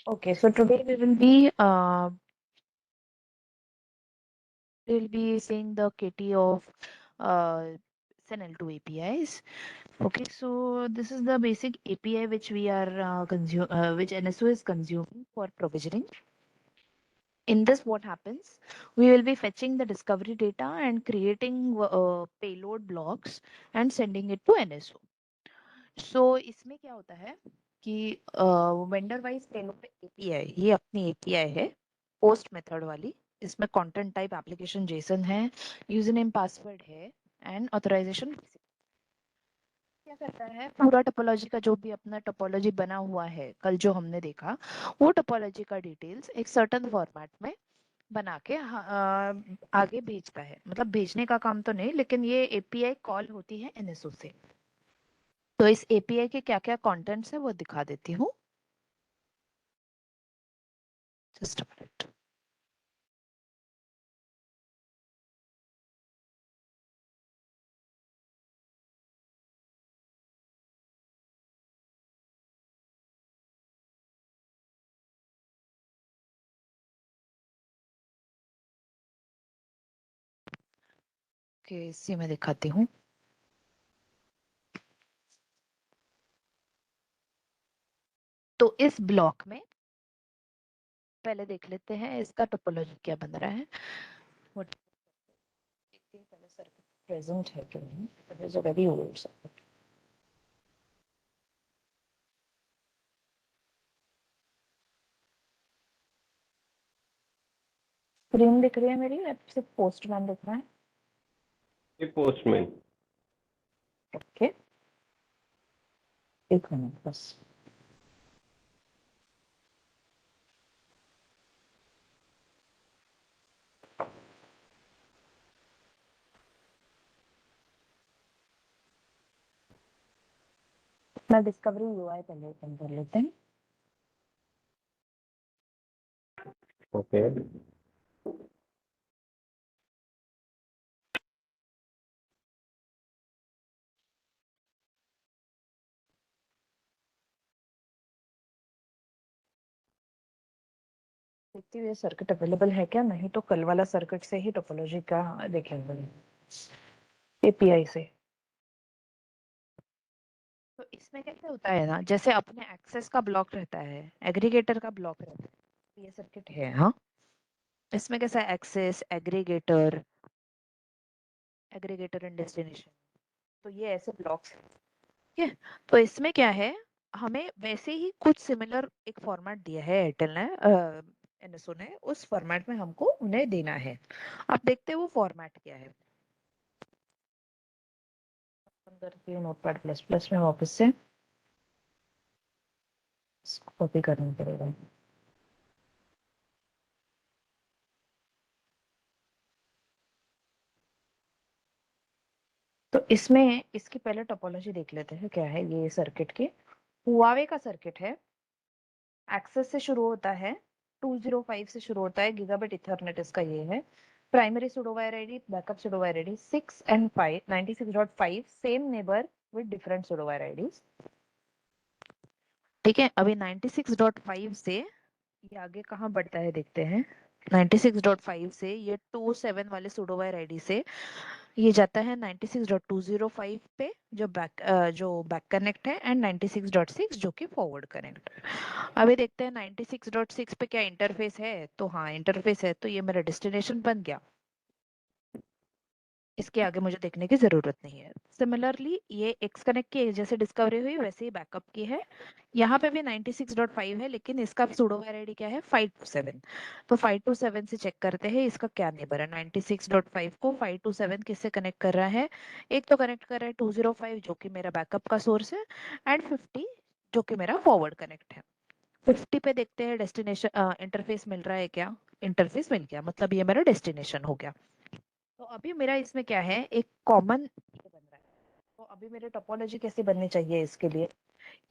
Okay, so today we will be seeing the KT of uh, SNL2 APIs. Okay, so this is the basic API which we are which NSO is consuming for provisioning. In this, what happens? We will be fetching the discovery data and creating payload blocks and sending it to NSO. So इसमें क्या होता है कि vendor wise payload API, ये अपनी API है post method वाली। इसमें कंटेंट टाइप एप्लीकेशन जेसन है, यूजर नेम पासवर्ड है एंड ऑथराइजेशन। क्या करता है, पूरा टोपोलॉजी का जो भी अपना टोपोलॉजी बना हुआ है कल जो हमने देखा, वो टोपोलॉजी का डिटेल्स एक सर्टन फॉर्मेट में बना के आगे भेजता है। मतलब भेजने का काम तो नहीं, लेकिन ये एपीआई कॉल होती है एनएसओ से। तो इस एपीआई के क्या क्या कंटेंट्स है वो दिखा देती हूँ। Just a minute. ओके, इसी में दिखाती हूँ। तो इस ब्लॉक में पहले देख लेते हैं इसका टोपोलॉजी क्या बन रहा है। What- देखते हैं पहले सर्किट प्रेजेंट है कि नहीं। It is a very old circuit। Screen दिख रही है मेरी या सिर्फ पोस्टमैन दिख रहा है? ये पोस्टमैन। ओके, एक मिनट बस। मैं डिस्कवरी यूआई पहले ओपन कर लेते हैं। ओके, देखती हूँ ये सर्किट अवेलेबल है क्या, नहीं तो कल वाला सर्किट से ही टोपोलॉजी का देखेंगे एपीआई से। तो इसमें कैसे होता है ना, जैसे अपने एक्सेस का ब्लॉक रहता है, एग्रीगेटर का ब्लॉक रहता है, ये सर्किट है। हाँ, इसमें कैसा है, access, aggregator, aggregator and destination. तो ये ऐसे ब्लॉक्स हैं। ठीक है, तो इसमें क्या है, हमें वैसे ही कुछ सिमिलर एक फॉर्मेट दिया है एयरटेल ने, एनएसओ ने, उस फॉर्मेट में हमको उन्हें देना है। अब देखते हैं वो फॉर्मेट क्या है। करती हूँ नोटपैड प्लस प्लस में वापस से, कॉपी करना पड़ेगा। तो इसमें इसकी पहले टोपोलॉजी देख लेते हैं क्या है। ये सर्किट की हुआवे का सर्किट है, एक्सेस से शुरू होता है, 205 से शुरू होता है, गीगाबिट इथरनेट इसका ये है। Primary pseudowire ID, backup pseudowire ID 6 and 5, 96.5, same neighbour with different pseudowire IDs. ठीक है, अभी 96.5 से ये आगे कहाँ बढ़ता है देखते हैं। 96.5 से ये 27 वाले सुडोवायर आईडी से ये जाता है 96.205 पे, जो बैक कनेक्ट है, एंड 96.6 जो कि फॉरवर्ड कनेक्ट है। अभी देखते हैं 96.6 पे क्या इंटरफेस है। तो हाँ, इंटरफेस है, तो ये मेरा डेस्टिनेशन बन गया। इसके आगे मुझे देखने की जरूरत नहीं है। सिमिलरली ये एक्स कनेक्ट की जैसे डिस्कवरी हुई वैसे ही बैकअप की है। यहाँ पे भी 96.5 है, लेकिन इसका सुडोवायर आईडी क्या है, 527। तो 527 से चेक करते हैं इसका क्या नेबर है। 96.5 को 527 किससे कनेक्ट कर रहा है, एक तो कनेक्ट कर रहा है 205 जो कि मेरा बैकअप का सोर्स है, एंड 50 जो कि मेरा फॉरवर्ड कनेक्ट है। 50 पे देखते हैं डेस्टिनेशन इंटरफेस मिल रहा है क्या। इंटरफेस मिल गया, मतलब ये मेरा डेस्टिनेशन हो गया। तो अभी मेरा इसमें क्या है, एक कॉमन बन रहा है। तो अभी मेरे टोपोलॉजी कैसे बननी चाहिए इसके लिए।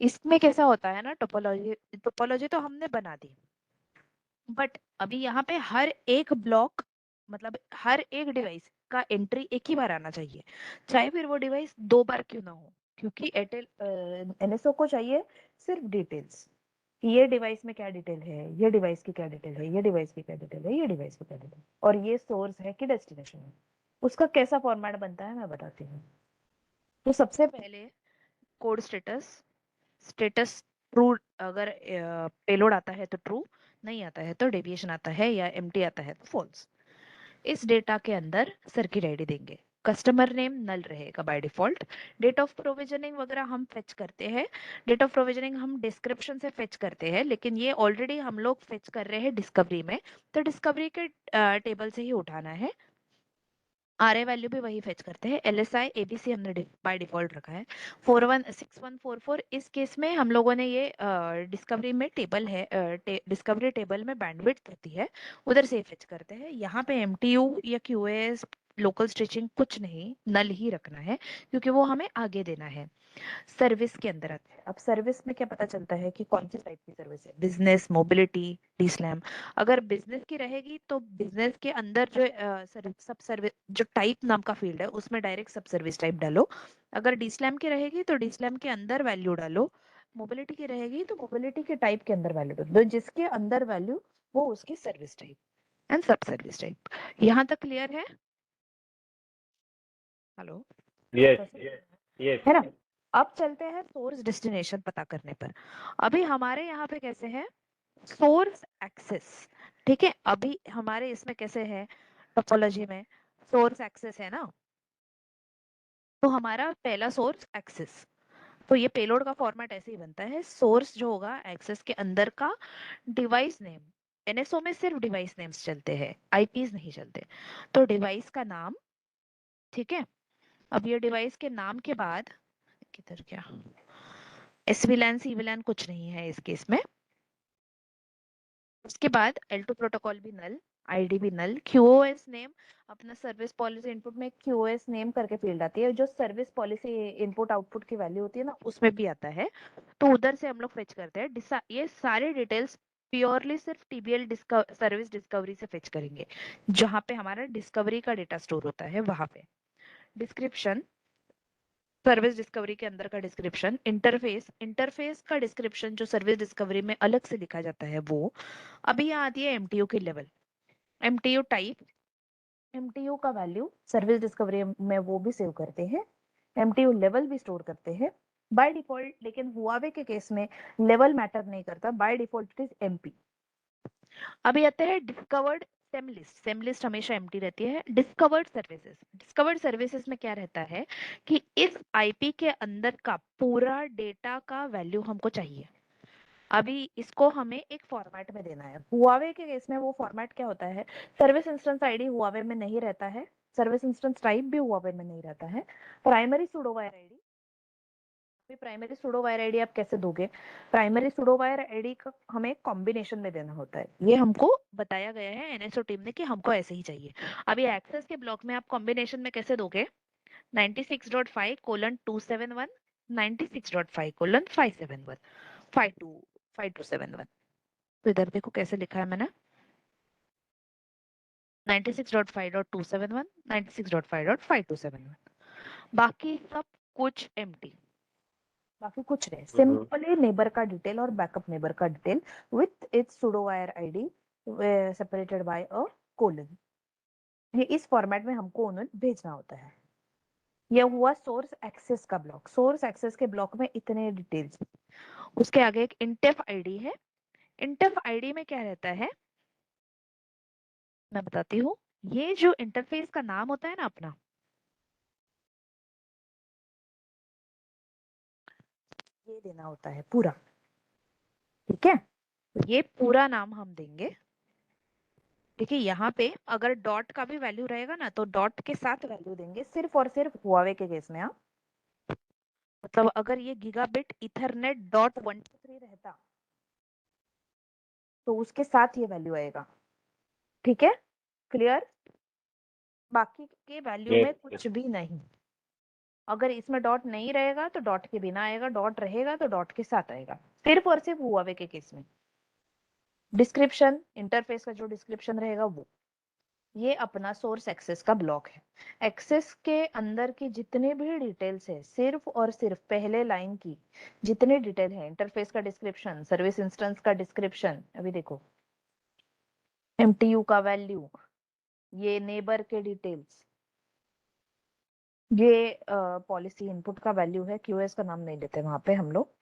इसमें कैसा होता है ना, टोपोलॉजी टोपोलॉजी तो हमने बना दी, बट अभी यहाँ पे हर एक ब्लॉक, मतलब हर एक डिवाइस का एंट्री एक ही बार आना चाहिए, चाहे फिर वो डिवाइस दो बार क्यों ना हो, क्योंकि एयरटेल एनएसओ को चाहिए सिर्फ डिटेल्स। कि ये डिवाइस में क्या डिटेल है, ये डिवाइस की क्या डिटेल है, ये डिवाइस की क्या डिटेल है, ये डिवाइस की क्या डिटेल, और ये सोर्स है कि डेस्टिनेशन है। उसका कैसा फॉर्मेट बनता है मैं बताती हूँ। तो सबसे पहले कोड स्टेटस, स्टेटस ट्रू, अगर पेलोड आता है तो ट्रू, नहीं आता है तो डेविएशन आता है या एम्प्टी आता है तो फॉल्स। इस डेटा के अंदर सर्किट आईडी देंगे। कस्टमर नेम नल रहेगा by default. Date of provisioning वगैरह हम फेच करते हैं। डेट ऑफ प्रोविजनिंग हम डिस्क्रिप्शन से फेच करते हैं, लेकिन ये ऑलरेडी हम लोग फेच कर रहे हैं डिस्कवरी में, तो डिस्कवरी के टेबल से ही उठाना है। आरए वैल्यू भी वही फेच करते हैं। एलएसआई एबीसी हमने बाय डिफॉल्ट रखा है। 416144 इस केस में हम लोगों ने ये डिस्कवरी में टेबल है, डिस्कवरी टेबल में बैंडविड्थ होती है, उधर से फेच करते हैं। यहाँ पे एमटीयू या क्यूएस लोकल स्टिचिंग कुछ नहीं, नल ही रखना है क्योंकि वो हमें आगे देना है। सर्विस के अंदर आते हैं। अब सर्विस में क्या पता चलता है कि कौन सी टाइप की सर्विस है, बिजनेस, मोबिलिटी, डी स्लैम। अगर बिजनेस की रहेगी तो बिजनेस के अंदर जो सब सर्विस, जो टाइप नाम का फील्ड है उसमें डायरेक्ट सब सर्विस टाइप डालो। अगर डी स्लैम की रहेगी तो डी स्लैम के अंदर वैल्यू डालो। मोबिलिटी की रहेगी तो मोबिलिटी के टाइप के अंदर वैल्यू डालो, जिसके अंदर वैल्यू वो उसकी सर्विस टाइप एंड सब सर्विस टाइप। यहाँ तक क्लियर है? Hello, Yes. Yes. है ना? अब चलते हैं सोर्स डेस्टिनेशन पता करने पर। अभी हमारे यहाँ पे कैसे है, सोर्स एक्सेस। ठीक है, अभी हमारे इसमें कैसे है टोपोलॉजी में, सोर्स एक्सेस है ना। तो हमारा पहला सोर्स एक्सेस, तो ये पेलोड का फॉर्मेट ऐसे ही बनता है। सोर्स जो होगा एक्सेस के अंदर का डिवाइस नेम, एनएसओ में सिर्फ डिवाइस नेम्स चलते हैं, आईपीज नहीं चलते। तो डिवाइस का नाम, ठीक है। अब ये डिवाइस के नाम के बाद किधर क्या, एसवीलैन सीवीलैन कुछ नहीं है इस केस में। उसके बाद L2 प्रोटोकॉल भी नल, आईडी भी नल, क्यूओएस नेम, अपना सर्विस पॉलिसी इनपुट में क्यूओएस नेम करके फील्ड आती है, जो सर्विस पॉलिसी इनपुट आउटपुट की वैल्यू होती है ना उसमें भी आता है, तो उधर से हम लोग फेच करते हैं। ये सारे डिटेल्स प्योरली सिर्फ टीबीएल सर्विस डिस्कवरी से फेच करेंगे, जहां पे हमारा डिस्कवरी का डेटा स्टोर होता है वहां पे। डिस्क्रिप्शन, सर्विस डिस्कवरी के अंदर का डिस्क्रिप्शन। इंटरफेस, इंटरफेस का डिस्क्रिप्शन जो सर्विस डिस्कवरी में अलग से लिखा जाता है वो। अभी यहाँ आती है एमटीयू की लेवल, एमटीयू टाइप, एमटीयू का वैल्यू सर्विस डिस्कवरी में वो भी सेव करते हैं, एमटीयू लेवल भी स्टोर करते हैं बाय डिफॉल्ट। लेकिन हुआवे के केस में लेवल मैटर नहीं करता, by default it is MP. अभी आते हैं discovered same list. Same list हमेशा एम्प्टी रहती है। डिस्कवर्ड सर्विसेज, डिस्कवर्ड सर्विसेज में क्या रहता है कि इस आईपी के अंदर का पूरा डेटा का वैल्यू हमको चाहिए। अभी इसको हमें एक फॉर्मेट में देना है। हुआवे के केस में वो फॉर्मेट क्या होता है, सर्विस इंस्टेंस आईडी हुआवे में नहीं रहता है, सर्विस इंस्टेंस टाइप भी हुआवे में नहीं रहता है। Primary pseudo wire ID, primary pseudo wire ID आप कैसे दोगे, प्राइमरी सुडो वायर आईडी का हमें कॉम्बिनेशन में देना होता है, ये हमको बताया गया है एनएसओ टीम ने कि हमको ऐसे ही चाहिए। अभी एक्सेस के ब्लॉक में आप कॉम्बिनेशन में कैसे दोगे, 96.5:271, 96.5:571, 527271। तो इधर देखो कैसे लिखा है मैंने, 96.5.271, 96.5.5271। बाकी सब कुछ एम्प्टी, बाकी कुछ नहीं, सिंपली नेबर का डिटेल और बैकअप नेबर का detail with its pseudo wire ID separated by a colon. ये इस फॉर्मेट में हमको उन्हें भेजना होता है। यह हुआ सोर्स एक्सेस का ब्लॉक। सोर्स एक्सेस के ब्लॉक में इतने डिटेल्स। उसके आगे एक इंटेफ आईडी है। इंटेफ आईडी में क्या रहता है मैं बताती हूँ। ये जो इंटरफेस का नाम होता है ना अपना, ये देना होता है पूरा, ठीक है। तो ये पूरा नाम हम देंगे। देखिए यहाँ पे अगर डॉट का भी वैल्यू रहेगा ना तो डॉट के साथ वैल्यू देंगे, सिर्फ और सिर्फ हुआवे के केस में। हाँ, मतलब अगर ये गीगाबिट इथरनेट डॉट 123 रहता तो उसके साथ ये वैल्यू आएगा, ठीक है, क्लियर। बाकी के वैल्यू में Yes. कुछ भी नहीं। अगर इसमें डॉट नहीं रहेगा तो डॉट के बिना आएगा, डॉट रहेगा तो डॉट के साथ आएगा, सिर्फ और सिर्फ हुआवे के केस में। डिस्क्रिप्शन, इंटरफेस का जो डिस्क्रिप्शन रहेगा वो। ये अपना सोर्स एक्सेस का ब्लॉक है। एक्सेस के अंदर की जितने भी डिटेल्स है, सिर्फ और सिर्फ पहले लाइन की जितने डिटेल है, इंटरफेस का डिस्क्रिप्शन, सर्विस इंस्टेंस का डिस्क्रिप्शन, अभी देखो एमटीयू का वैल्यू, ये नेबर के डिटेल्स, ये पॉलिसी इनपुट का वैल्यू है, क्यूएस का नाम नहीं लेते वहां पे हम लोग,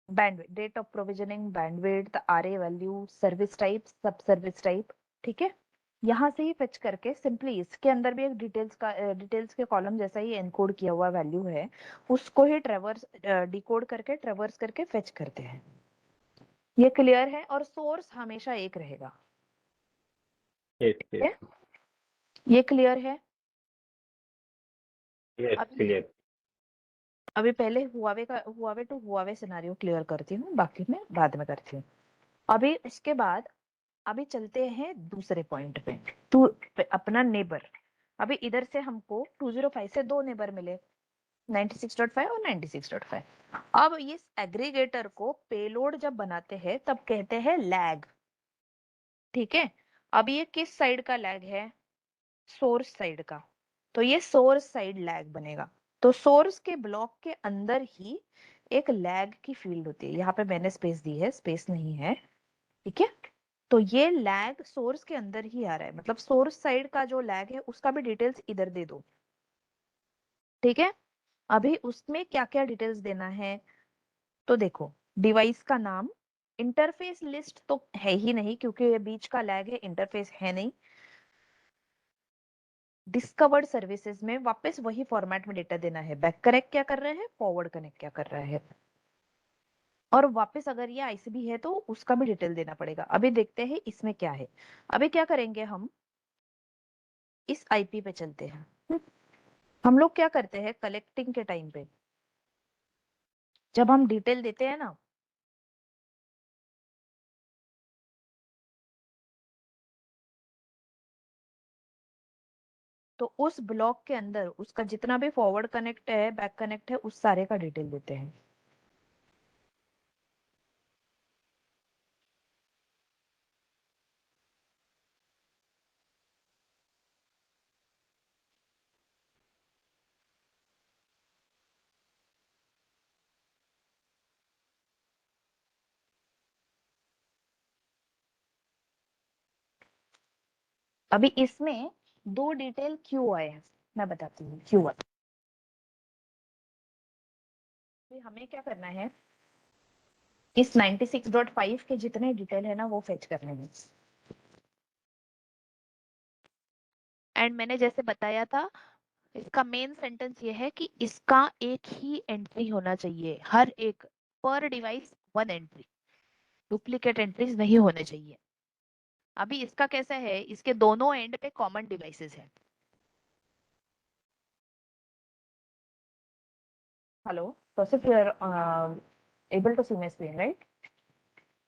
bandwidth, date of provisioning, bandwidth, RA value, service type, sub service type, ठीक है। यहाँ से ही फेच करके सिंपली इसके अंदर भी एक डिटेल्स के कॉलम जैसा ही एनकोड किया हुआ वैल्यू है, उसको ही ट्रेवर्स डिकोड करके ट्रेवर्स करके फेच करते हैं। ये क्लियर है? और सोर्स हमेशा एक रहेगा। Yes, ठीक yes, है, ये क्लियर है? yes, अभी clear. अभी पहले Huawei to Huawei scenario clear करती हूँ, बाकी मैं बाद में करती हूँ। अभी इसके बाद अभी चलते हैं दूसरे पॉइंट पे, टू अपना नेबर। अभी इधर से हमको 205 से दो नेबर मिले, 96.5 और 96.5। अब इस एग्रीगेटर को पेलोड जब बनाते हैं तब कहते हैं लैग, ठीक है। अब ये किस साइड का लैग है? सोर्स साइड का, तो ये सोर्स साइड लैग बनेगा। तो सोर्स के ब्लॉक के अंदर ही एक लैग की फील्ड होती है, यहाँ पे मैंने स्पेस दी है, स्पेस नहीं है, ठीक है। तो ये लैग सोर्स के अंदर ही आ रहा है, मतलब सोर्स साइड का जो लैग है उसका भी डिटेल्स इधर दे दो, ठीक है। अभी उसमें क्या क्या डिटेल्स देना है, तो देखो डिवाइस का नाम, इंटरफेस लिस्ट तो है ही नहीं क्योंकि ये बीच का लैग है, इंटरफेस है नहीं। डिस्कवर्ड सर्विसेज में वापस वही फॉर्मेट में डेटा देना है, बैक कनेक्ट क्या कर रहा है, फॉरवर्ड कनेक्ट क्या कर रहा है, और वापस अगर ये आईसीबी है तो उसका भी डिटेल देना पड़ेगा। अभी देखते हैं इसमें क्या है। अभी क्या करेंगे हम, इस आईपी पे चलते हैं। हम लोग क्या करते हैं कलेक्टिंग के टाइम पे, जब हम डिटेल देते हैं ना, तो उस ब्लॉक के अंदर उसका जितना भी फॉरवर्ड कनेक्ट है, बैक कनेक्ट है, उस सारे का डिटेल देते हैं। अभी इसमें दो डिटेल क्यों आए हैं मैं बताती हूँ क्यों आए। अभी हमें क्या करना है, इस 96.5 के जितने डिटेल है ना वो फेच करने हैं। एंड मैंने जैसे बताया था, इसका मेन सेंटेंस ये है कि इसका एक ही एंट्री होना चाहिए, हर एक पर device one entry, duplicate entries नहीं होने चाहिए। अभी इसका कैसा है, इसके दोनों एंड पे कॉमन डिवाइसेस है। Hello, Tosif, you are able to see my screen, right?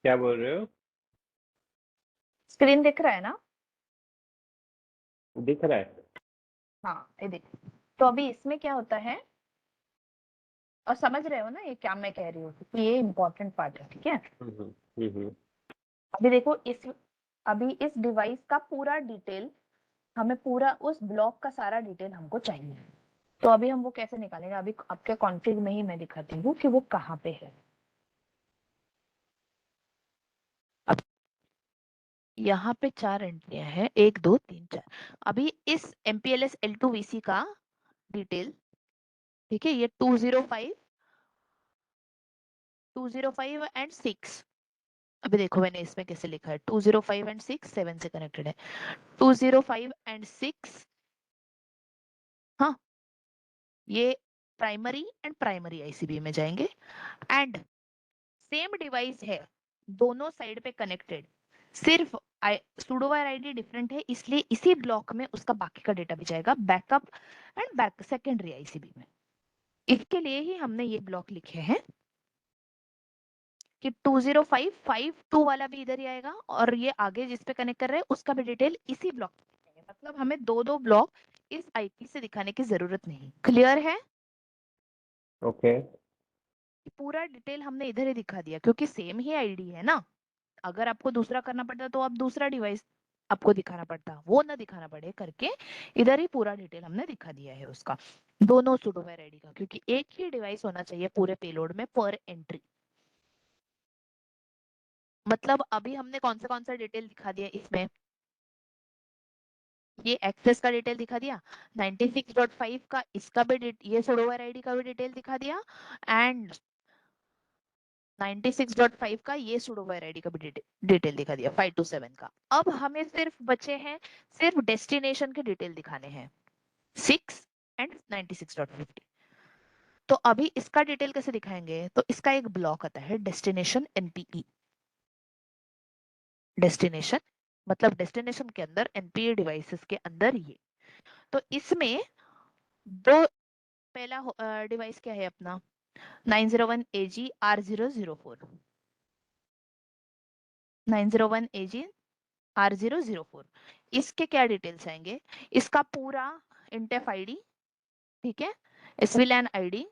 क्या बोल रहे हो? स्क्रीन दिख रहा है ना? दिख रहा है। हाँ, ये देख। तो अभी इसमें क्या होता है, और समझ रहे हो ना ये क्या मैं कह रही हूँ, क्योंकि ये इंपॉर्टेंट पार्ट है, ठीक है। हम्म, हम्म, अभी देखो अभी इस डिवाइस का पूरा डिटेल, हमें पूरा उस ब्लॉक का सारा डिटेल हमको चाहिए। तो अभी हम वो कैसे निकालेंगे, अभी आपके कॉन्फ़िग में ही मैं दिखाती हूँ कि वो कहाँ पे है। अब यहाँ पे चार एंट्रियां हैं, 1 2 3 4। अभी इस MPLS L2VC का डिटेल, ठीक है, ये 205 एंड 6। अभी देखो मैंने इसमें कैसे लिखा है, 205 एंड 6 7 से कनेक्टेड है, 205 एंड 6। हाँ, ये प्राइमरी एंड प्राइमरी आईसीबी में जाएंगे, एंड सेम डिवाइस है, दोनों साइड पे कनेक्टेड, सिर्फ सुडो वायर आईडी डिफरेंट है, इसलिए इसी ब्लॉक में उसका बाकी का डेटा भी जाएगा, backup and back secondary ICB में। इसके लिए ही हमने ये ब्लॉक लिखे हैं कि 20552 वाला भी इधर ही आएगा, और ये आगे जिस पे कनेक्ट कर रहे हैं उसका भी डिटेल इसी ब्लॉक में दिखेंगे। मतलब हमें दो दो ब्लॉक इस आईपी से दिखाने की जरूरत नहीं। क्लियर है? ओके। पूरा डिटेल हमने इधर ही दिखा दिया क्योंकि सेम ही आईडी है ना। अगर आपको दूसरा करना पड़ता तो आप दूसरा डिवाइस आपको दिखाना पड़ता, वो ना दिखाना पड़े करके इधर ही पूरा डिटेल हमने दिखा दिया है उसका, दोनों सुडोवायर आईडी का, क्योंकि एक ही डिवाइस होना चाहिए पूरे पेलोड में पर एंट्री। मतलब अभी हमने कौन सा डिटेल दिखा दिया इसमें, ये एक्सेस का डिटेल दिखा दिया, 96.5 का इसका भी ये सुडोवायर आईडी का भी डिटेल दिखा दिया, एंड 96.5 का ये सुडोवायर आईडी का भी डिटेल दिखा दिया 527 का। अब हमें सिर्फ बचे हैं सिर्फ डेस्टिनेशन के डिटेल दिखाने हैं 6 एंड 96.50। तो अभी इसका डिटेल कैसे दिखाएंगे, तो इसका एक ब्लॉक आता है डेस्टिनेशन एनपीई। डेस्टिनेशन मतलब डेस्टिनेशन के अंदर एनपीई डिवाइसेस के अंदर ये, तो इसमें दो, पहला डिवाइस क्या है अपना 901AG R004, 901AG R004। इसके क्या डिटेल्स आएंगे, इसका पूरा इंटेफ आईडी, ठीक है, एसवीलैन आईडी,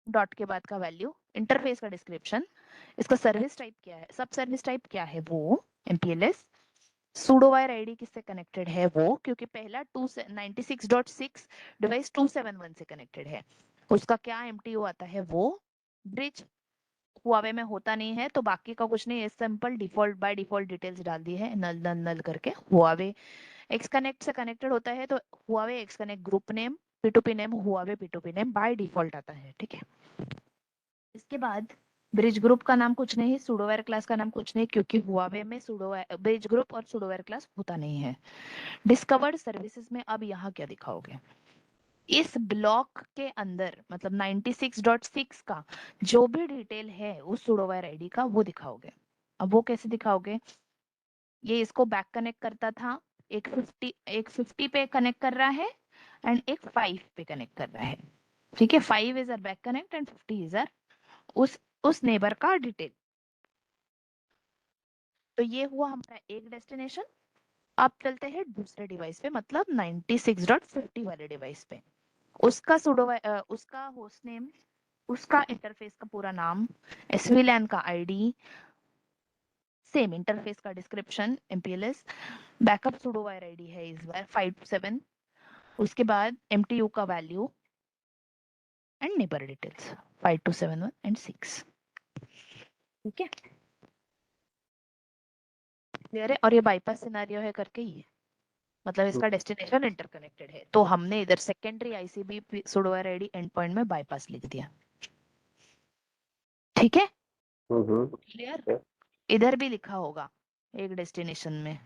डॉट के बाद का वैल्यू, इंटरफेस का डिस्क्रिप्शन, इसका सर्विस टाइप क्या है, सब सर्विस टाइप क्या है वो एमपीएलएस, सुडोवायर आईडी किससे कनेक्टेड है वो, क्योंकि पहला 96.6 डिवाइस 271 से कनेक्टेड है, उसका क्या एमटीयू आता है वो, ब्रिज हुआवे में होता नहीं है तो बाकी का कुछ नहीं है, simple default by default details डाल दी है नल नल नल करके। हुआवे एक्स कनेक्ट से कनेक्टेड होता है तो Huawei x connect group name, P2P name Huawei P2P name by default आता है, ठीक है। इसके बाद ब्रिज ग्रुप का नाम कुछ नहीं, सुडोवेयर क्लास का नाम कुछ नहीं, क्योंकि हुआवे में सुडोवेयर ब्रिज ग्रुप और सुडोवेयर क्लास होता नहीं है। डिस्कवर्ड सर्विसेज में अब यहाँ क्या दिखाओगे, इस ब्लॉक के अंदर मतलब 96.6 का जो भी डिटेल है उस सुडोवायर आईडी का वो दिखाओगे। अब वो कैसे दिखाओगे, ये इसको बैक कनेक्ट करता था, एक 50 पे कनेक्ट कर रहा है एंड एक 5 पे कनेक्ट कर रहा है, ठीक है। 5 is a back connect and 50 is a उस नेबर का डिटेल। तो ये हुआ हमारा एक डेस्टिनेशन। अब चलते हैं दूसरे डिवाइस पे, मतलब 96.50 वाले डिवाइस पे, उसका उसका होस्ट नेम, उसका इंटरफेस का पूरा नाम, एसवीलैन का आईडी, सेम इंटरफेस का description MPLS, backup pseudowire ID है इस बार 527, उसके बाद एमटीयू का value and neighbour details 5271 and 6, ठीक है। क्लियर है, और ये बाईपास सिनेरियो है करके ये, मतलब इसका डेस्टिनेशन इंटरकनेक्टेड है, तो हमने इधर secondary ICB pseudowire ID endpoint में बाईपास लिख दिया, ठीक है। क्लियर, इधर भी लिखा होगा एक डेस्टिनेशन में,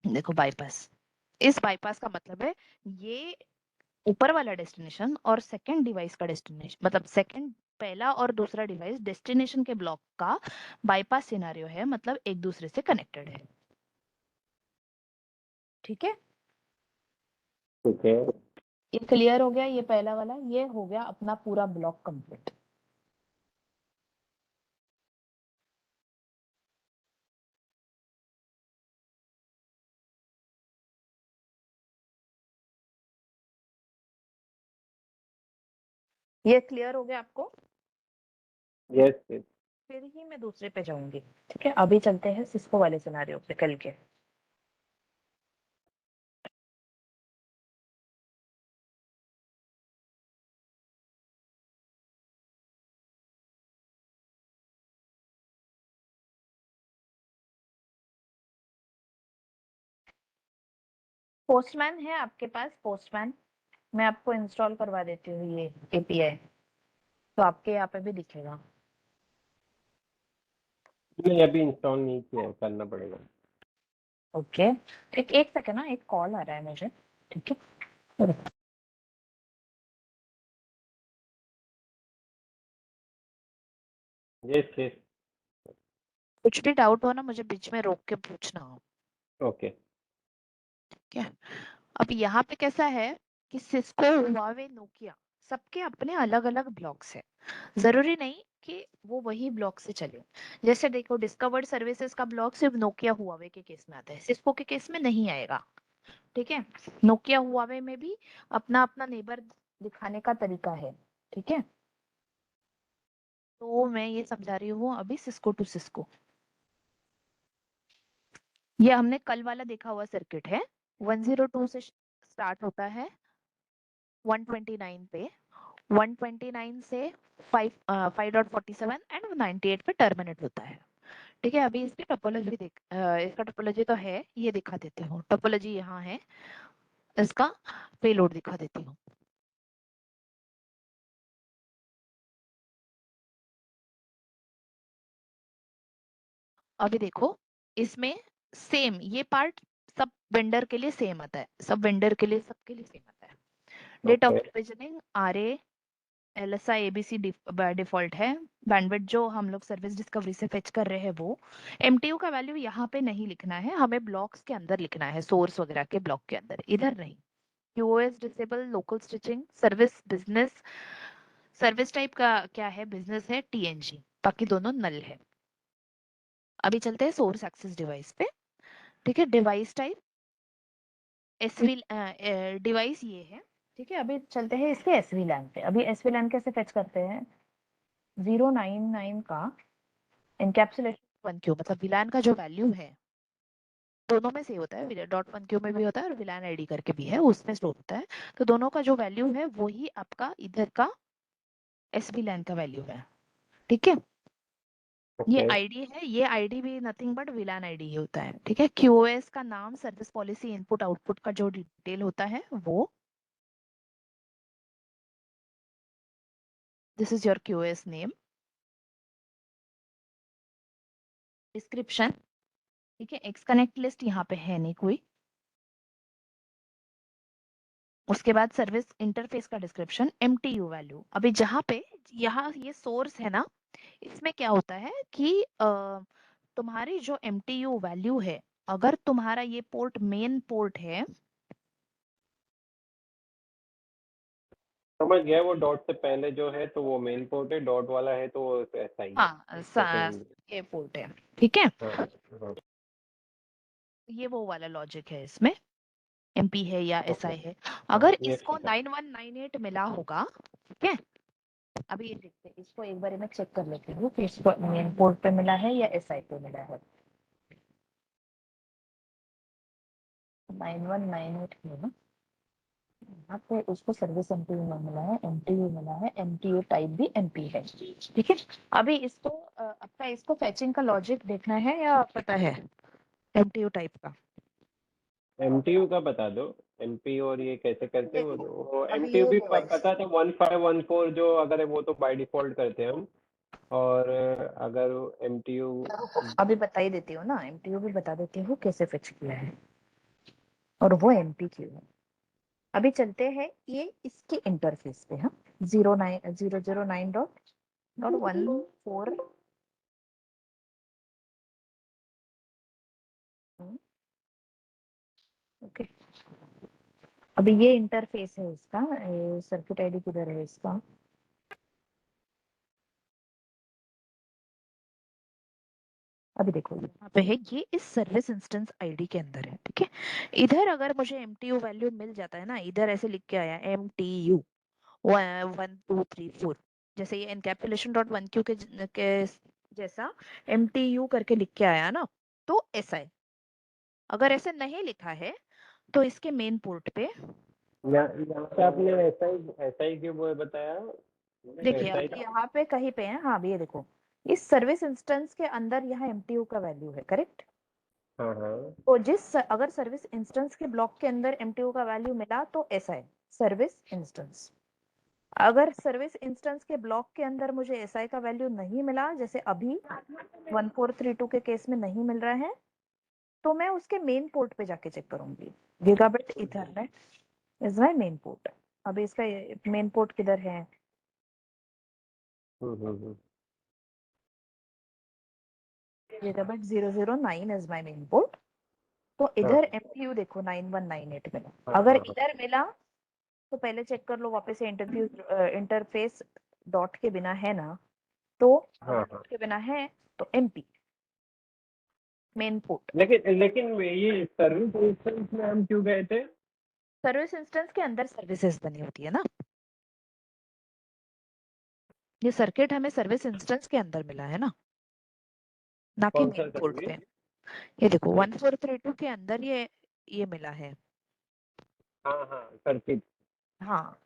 देखो बाईपास, इस बाईपास का मतलब है ये ऊपर वाला डेस्टिनेशन और सेकंड डिवाइस का डेस्टिनेशन, मतलब सेकंड पहला और दूसरा डिवाइस डेस्टिनेशन के ब्लॉक का बाईपास सिनेरियो है, मतलब एक दूसरे से कनेक्टेड है, ठीक है। ठीक है। ये क्लियर हो गया, ये पहला वाला, ये हो गया अपना पूरा ब्लॉक कंप्लीट। ये क्लियर हो गया आपको, यस यस। फिर ही मैं दूसरे पे जाऊंगी, ठीक है। अभी चलते हैं सिस्को वाले सिनेरियो पे कल के। पोस्टमैन है आपके पास, पोस्टमैन मैं आपको इंस्टॉल करवा देती हूँ ये एपीआई, तो आपके यहाँ पे भी दिखेगा। नहीं अभी इंस्टॉल नहीं किया है, करना पड़ेगा। ओके, एक एक सेकंड ना, एक कॉल आ रहा है मुझे, ठीक है। Yes yes. कुछ भी डाउट हो ना मुझे बीच में रोक के पूछना, ओके। ठीक है। अब यहाँ पे कैसा है कि सिस्को, हुआवे, नोकिया सबके अपने अलग अलग ब्लॉक्स है, जरूरी नहीं कि वो वही ब्लॉक से चले। जैसे देखो डिस्कवर्ड सर्विसेज का ब्लॉक सिर्फ नोकिया हुआवे के केस में आता है, सिस्को के केस में नहीं आएगा, ठीक है। नोकिया हुआवे में भी अपना अपना नेबर दिखाने का तरीका है, ठीक है। तो मैं ये समझा रही हूँ अभी सिस्को टू सिस्को। ये हमने कल वाला देखा हुआ सर्किट है, 102 से स्टार्ट होता है 129 पे, 129 से 5.47 एंड 98 पे टर्मिनेट होता है। ठीक है, अभी इसकी टोपोलॉजी इसका टोपोलॉजी तो है, ये दिखा देती हूँ। टोपोलॉजी यहाँ है, इसका पेलोड दिखा देती हूँ। अभी देखो, इसमें सेम ये पार्ट सब वेंडर के लिए सेम आता है, सब वेंडर के लिए सबके लिए सेम आता है। Date of okay provisioning RA LSI ABC default है। बैंडविड्थ जो हम लोग सर्विस डिस्कवरी से फेच कर रहे हैं वो, MTU का वैल्यू यहाँ पे नहीं लिखना है, हमें ब्लॉक्स के अंदर लिखना है, सोर्स वगैरह के ब्लॉक के अंदर, इधर नहीं। QoS disable, local stitching, service business, service type का क्या है, बिजनेस है, TNG, बाकी दोनों नल है। अभी चलते हैं सोर्स एक्सेस डिवाइस पे। ठीक है, डिवाइस टाइप एसवी डिवाइस ये है। ठीक है, अभी चलते हैं इसके एसवी लैन पे। अभी एसवी लैन कैसे फेच करते हैं, 099 का एनकैप्सुलेशन 1Q, मतलब विलान का जो वैल्यू है दोनों में सेव होता है, .1Q में भी होता है और विलान आईडी करके भी है, उसमें स्टोर होता है। तो दोनों का जो वैल्यू है वही आपका इधर का एसवी लैन का वैल्यू है। ठीक है, ये ओके आईडी है, ये आईडी भी नथिंग बट विलान आईडी ही होता है। ठीक है, QoS का नाम, सर्विस पॉलिसी, इनपुट आउटपुट का जो डिटेल होता है वो, this is your QoS name, description. ठीक है, एक्स कनेक्ट लिस्ट यहाँ पे है नहीं कोई। उसके बाद सर्विस इंटरफेस का डिस्क्रिप्शन, MTU वैल्यू। अभी जहाँ पे यहाँ ये सोर्स है ना, इसमें क्या होता है कि तुम्हारी जो MTU वैल्यू है, अगर तुम्हारा ये पोर्ट मेन पोर्ट है, समझ गया। वो डॉट से पहले जो है तो वो मेन पोर्ट है, डॉट वाला है तो वो ऐसा ही है, हाँ सेकंड। ये पोर्ट है। ठीक है, हाँ हाँ ये वो वाला लॉजिक है इसमें, MP है या ओके। SI है। हाँ अगर ये इसको ठीक है। 9198 मिला होगा, ठीक है, अभी ये देखते हैं, इसको एक बार मैं चेक कर लेती हूँ कि इसको मेन पोर्ट पे मिला है या SI पे मिला है। 9198 है ना, यहाँ पे उसको सर्विस MTU में मिला है, MTU मिला है, MTU टाइप भी MP है। ठीक है, अभी इसको आपका इसको फैचिंग का लॉजिक देखना है या पता है MTU टाइप का? एमटीयू का बता दो। एमपी और ये कैसे करते हैं देखो, वो अभी एमटीयू ये भी डिवाइस, पता था, 1514 जो अगर है वो तो बाय डिफॉल्ट करते हैं हम। और अगर एमटीयू। अभी बता ही देती हूँ ना, MTU भी बता देती हूँ कैसे फिक्स किया है, और वो MPQ है। अभी चलते हैं ये इसके इंटरफेस पे, हाँ, 09009.14। ओके, अभी ये इंटरफेस है इसका, सर्किट आईडी किधर है इसका, अभी देखो यहाँ पे है, ये इस सर्विस इंस्टेंस आईडी के अंदर है। ठीक है, इधर अगर मुझे MTU वैल्यू मिल जाता है ना, इधर ऐसे लिख के आया MTU 1234, जैसे ये एनकैप्सुलेशन .1Q के जैसा MTU करके लिख के आया ना, तो ऐसा है। अगर ऐसे नहीं लिखा है तो इसके मेन पोर्ट पे, यहाँ पे आपने ऐसा ही क्यों वो बताया? देखिए ऐसा ही। अभी यहाँ पे कहीं पे है, हाँ अभी ये देखो, इस सर्विस इंस्टेंस के अंदर यहाँ MTU का वैल्यू है, करेक्ट। हाँ हाँ तो अगर सर्विस इंस्टेंस के ब्लॉक के अंदर MTU का वैल्यू मिला तो ऐसा है सर्विस इंस्टेंस। अगर सर्विस इंस्टेंस के ब्लॉक के अंदर मुझे SI का वैल्यू नहीं मिला, जैसे अभी 1432 के केस में नहीं मिल रहा है, तो मैं उसके मेन पोर्ट पे जाके चेक करूंगी। Gigabit ethernet is my main port. अभी इसका मेन पोर्ट किधर है, हम्म। Gigabit 009 is my main port. तो हाँ इधर MTU देखो 9198 मिला। हाँ अगर हाँ इधर मिला तो पहले चेक कर लो वापस से, इंटरफेस डॉट के बिना है ना, तो हाँ अगर हाँ। डॉट के बिना है तो MP मेन पोर्ट। लेकिन ये सर्विस इंस्टेंस में हम क्यों गए थे? सर्विस इंस्टेंस के अंदर सर्विसेज बनी होती है ना, ये सर्किट हमें सर्विस इंस्टेंस के अंदर मिला है ना, ना कि कौन सा मेन पोर्ट सर्विस? पे। ये देखो 1432 के अंदर ये मिला है। हाँ हाँ, सर्किट। हाँ।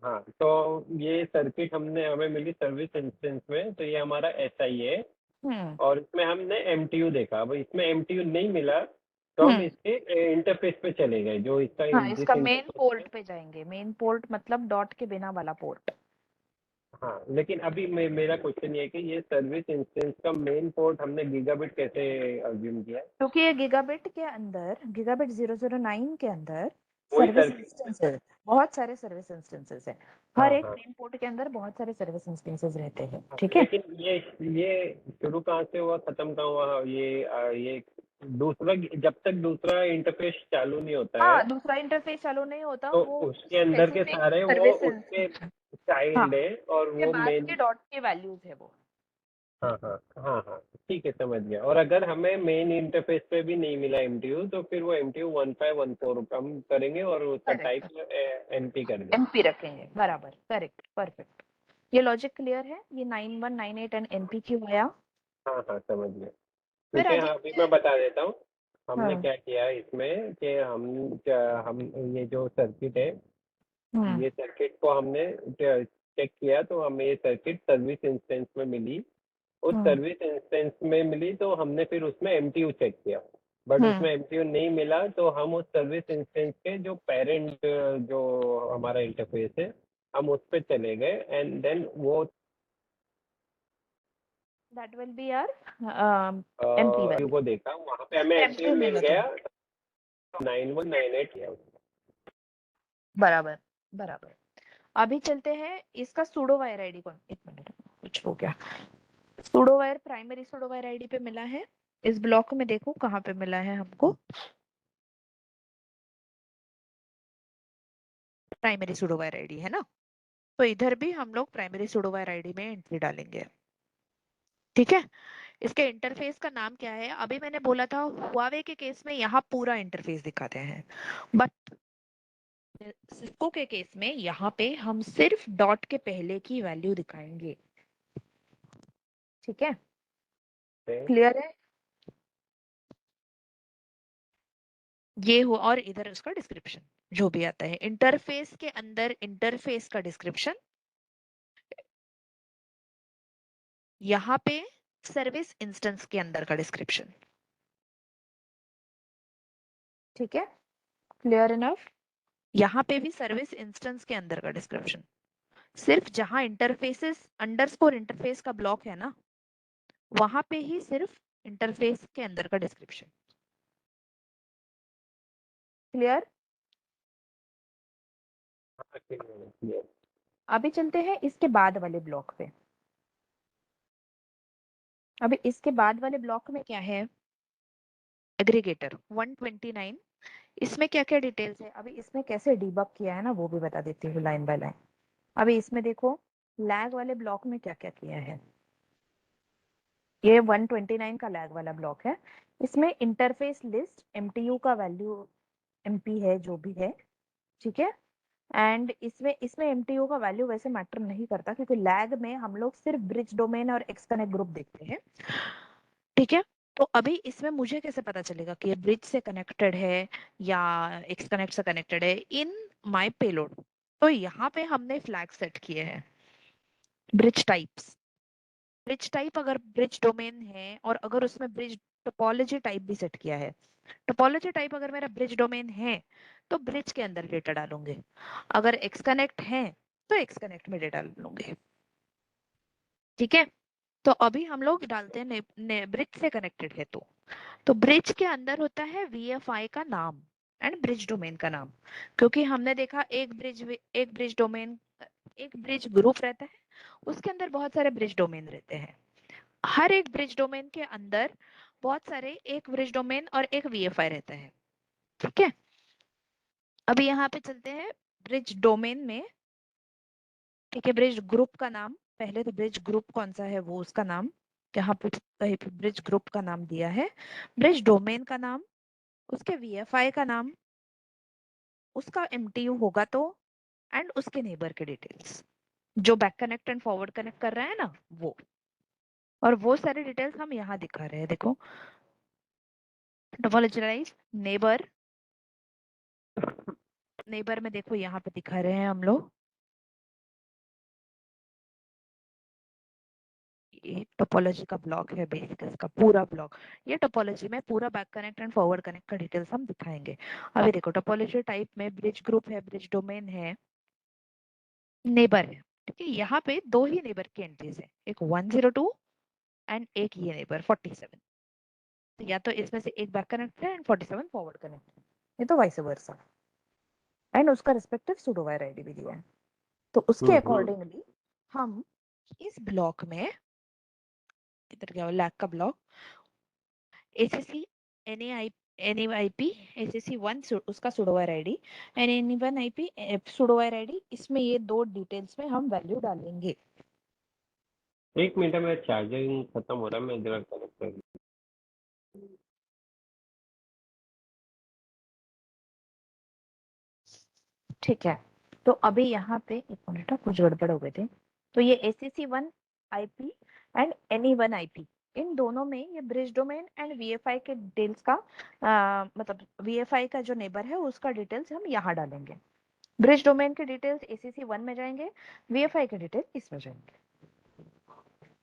हाँ, तो ये सर्किट हमें मिली सर्विस इंस्टेंस में, तो ये हमारा एसआई है। हम्म। और इसमें हमने एमटीयू देखा, अब इसमें एमटीयू नहीं मिला, तो हम हम्म। इसके इंटरफेस पे चले गए, जो इसका हाँ, इसका जिस मेन इंटरफेस पे। पोर्ट पे जाएंगे। मेन पोर्ट मतलब डॉट के बिना वाला पोर्ट। हाँ, लेकिन अभी मेरा क्वेश्चन ये है कि ये सर्विस इंस्टेंस का मेन पोर्ट हमने गीगाबिट कैसे अज्यूम किया है? क्योंकि ये गीगाबिट के अंदर, गीगाबिट 009 के अंदर वही सर्विस सर्किट। इंस्टेंसेस, बहुत सारे सर्विस इंस्टेंसेस है। हर हाँ एक हाँ मेन पोर्ट के अंदर बहुत सारे सर्विस इंस्टेंसेस रहते हैं, हाँ, ठीक है। लेकिन ये शुरू कहाँ से हुआ, खत्म कहाँ हुआ, ये दूसरा, जब तक दूसरा इंटरफेस चालू नहीं होता है, हाँ, दूसरा इंटरफेस चालू नहीं होता, तो वो उसके अंदर के स्पेसिफिक सारे वो सर्विस। उसके हाँ, चाइल्ड है, और के वो बाद मेन। के डॉट के वैल्यूज है वो। हाँ हाँ हाँ हाँ, ठीक है, समझ गया। और अगर हमें मेन इंटरफेस पे भी नहीं मिला एमटीयू, तो फिर वो एमटीयू 1514 हम करेंगे और उसका करेक्ट। टाइप एनपी कर देंगे। एमपी रखेंगे, बराबर, करेक्ट, परफेक्ट। ये लॉजिक क्लियर है? ये 9198 एंड एनपी क्यों आया? हाँ हाँ, समझ गया। फिर ठीक आ है, हाँ, अभी जाते मैं हैं। बता देता हूँ हमने हाँ। क्या किया है इसमें, कि हम ये जो सर्किट है, हम्म। ये सर्किट को हमने चेक किया, तो हमें ये सर्किट सर्विस इंस्टेंस में मिली। उस हम्म। सर्विस इंस्टेंस में मिली, तो हमने फिर उसमें एमटीयू चेक किया, बट हम्म। उसमें एमटीयू नहीं मिला, तो हम उस सर्विस इंस्टेंस के जो पेरेंट, जो हमारा इंटरफेस है, हम उस पर चले गए, एंड देन वो that will be R MP MTU value. को देखा, वहाँ पे हमें एमटीयू एमपी मिल मिला था। गया। 9198 किया उसने। बराबर, बराबर। अभी चलते हैं इसका सूडो वायर आईडी कौन, एक मिनट, कुछ हो गया। Pseudo wire, primary pseudo wire ID पे मिला है। इस ब्लॉक में देखो कहाँ पे मिला है हमको, प्राइमरी सूडो वायर आईडी है ना। तो इधर भी हम लोग प्राइमरी सूडो वायर आईडी में एंट्री डालेंगे, ठीक है। इसके इंटरफेस का नाम क्या है? अभी मैंने बोला था हुआवे के केस में यहाँ पूरा इंटरफेस दिखाते हैं, बट सिस्को के केस में यहाँ पे हम सिर्फ डॉट के पहले की वैल्यू दिखाएंगे, ठीक है। क्लियर है? ये हो, और इधर उसका डिस्क्रिप्शन जो भी आता है इंटरफेस के अंदर, इंटरफेस का डिस्क्रिप्शन, यहाँ पे सर्विस इंस्टेंस के अंदर का डिस्क्रिप्शन, ठीक है। Clear enough? यहाँ पे भी सर्विस इंस्टेंस के अंदर का डिस्क्रिप्शन, सिर्फ जहां इंटरफेसेस अंडरस्कोर इंटरफेस का ब्लॉक है ना, वहां पे ही सिर्फ इंटरफेस के अंदर का डिस्क्रिप्शन। क्लियर? अभी चलते हैं इसके बाद वाले ब्लॉक पे। अभी इसके बाद वाले ब्लॉक में क्या है? एग्रीगेटर 129। इसमें क्या क्या डिटेल्स है, अभी इसमें कैसे डीबग किया है ना, वो भी बता देती हूँ लाइन बाय लाइन। अभी इसमें देखो लैग वाले ब्लॉक में क्या क्या किया है। ये 129 का लैग वाला ब्लॉक है। इसमें इंटरफेस लिस्ट एमटीयू का वैल्यू एमपी है जो भी है, ठीक है। एंड इसमें इसमें एमटीयू का वैल्यू वैसे मैटर नहीं करता, क्योंकि लैग में हम लोग सिर्फ ब्रिज डोमेन और एक्स कनेक्ट ग्रुप देखते हैं, ठीक है। तो अभी इसमें मुझे कैसे पता चलेगा कि ये ब्रिज से कनेक्टेड है या एक्स कनेक्ट से कनेक्टेड है इन माय पेलोड? तो यहाँ पे हमने फ्लैग सेट किए हैं, ब्रिज टाइप्स। ब्रिज टाइप अगर ब्रिज डोमेन है, और अगर उसमें ब्रिज टोपोलॉजी टाइप भी सेट किया है, टोपोलॉजी टाइप अगर मेरा ब्रिज डोमेन है तो ब्रिज के अंदर डेटा डालूंगे, अगर एक्स कनेक्ट है तो एक्स कनेक्ट में डेटा डालूंगे, ठीक है। तो अभी हम लोग डालते हैं ब्रिज से कनेक्टेड है, तो ब्रिज के अंदर होता है वीएफआई का नाम एंड ब्रिज डोमेन का नाम। क्योंकि हमने देखा एक ब्रिज डोमेन, एक ब्रिज ग्रुप रहता है, उसके अंदर बहुत सारे ब्रिज डोमेन रहते हैं। हर एक ब्रिज डोमेन के अंदर बहुत सारे, एक ब्रिज डोमेन और एक वीएफआई रहता है, ठीक है। अभी यहाँ पे चलते हैं ब्रिज डोमेन में, ठीक है। ब्रिज ग्रुप का नाम, पहले तो ब्रिज ग्रुप कौन सा है वो उसका नाम, यहाँ पे कहीं पे ब्रिज ग्रुप का नाम दिया है, ब्रिज डोमेन का नाम, उसके वीएफआई का नाम, उसका एमटीयू होगा तो, एंड उसके नेबर के डिटेल्स, जो back connect and forward connect कर रहा है ना वो, और वो सारे डिटेल्स हम यहाँ दिखा रहे हैं। देखो टोपोलॉजिलाइज नेबर, नेबर में देखो यहाँ पे दिखा रहे हैं हम लोग, ये टोपोलॉजी का ब्लॉक है बेसिक, इसका पूरा ब्लॉक। ये टोपोलॉजी में पूरा back connect and forward connect का डिटेल्स हम दिखाएंगे। अभी देखो टोपोलॉजी टाइप में ब्रिज ग्रुप है, ब्रिज डोमेन है, नेबर है। ठीक है, यहाँ पे दो ही नेबर की एंट्रीज है, एक 102 एंड एक ये नेबर 47। तो या तो इसमें से एक बैक कनेक्ट है एंड 47 फॉरवर्ड कनेक्ट है, ये तो वाइस वर्सा। एंड उसका रिस्पेक्टिव सूडो वायर आईडी भी दिया है। तो उसके अकॉर्डिंगली हम इस ब्लॉक में, इधर क्या लैक का ब्लॉक, एसीसी एनआईपी एसीसी 1 उसका सूडो वायर आईडी एंड एनी1 आईपी सूडो वायर आईडी, इसमें ये दो डिटेल्स में हम वैल्यू डालेंगे। एक मिनट में चार्जिंग खत्म हो रहा है, मैं जरा कनेक्ट कर। ठीक है, तो अभी यहाँ पे एक मिनट कुछ गड़बड़ हो गए थे। तो ये ACC1 IP and NE1 IP, इन दोनों में ये ब्रिज डोमेन एंड VFI के डिटेल्स का मतलब VFI का जो नेबर है उसका डिटेल्स हम यहाँ डालेंगे। ब्रिज डोमेन के डिटेल्स ACC1 में जाएंगे, VFI के डिटेल्स इसमें जाएंगे।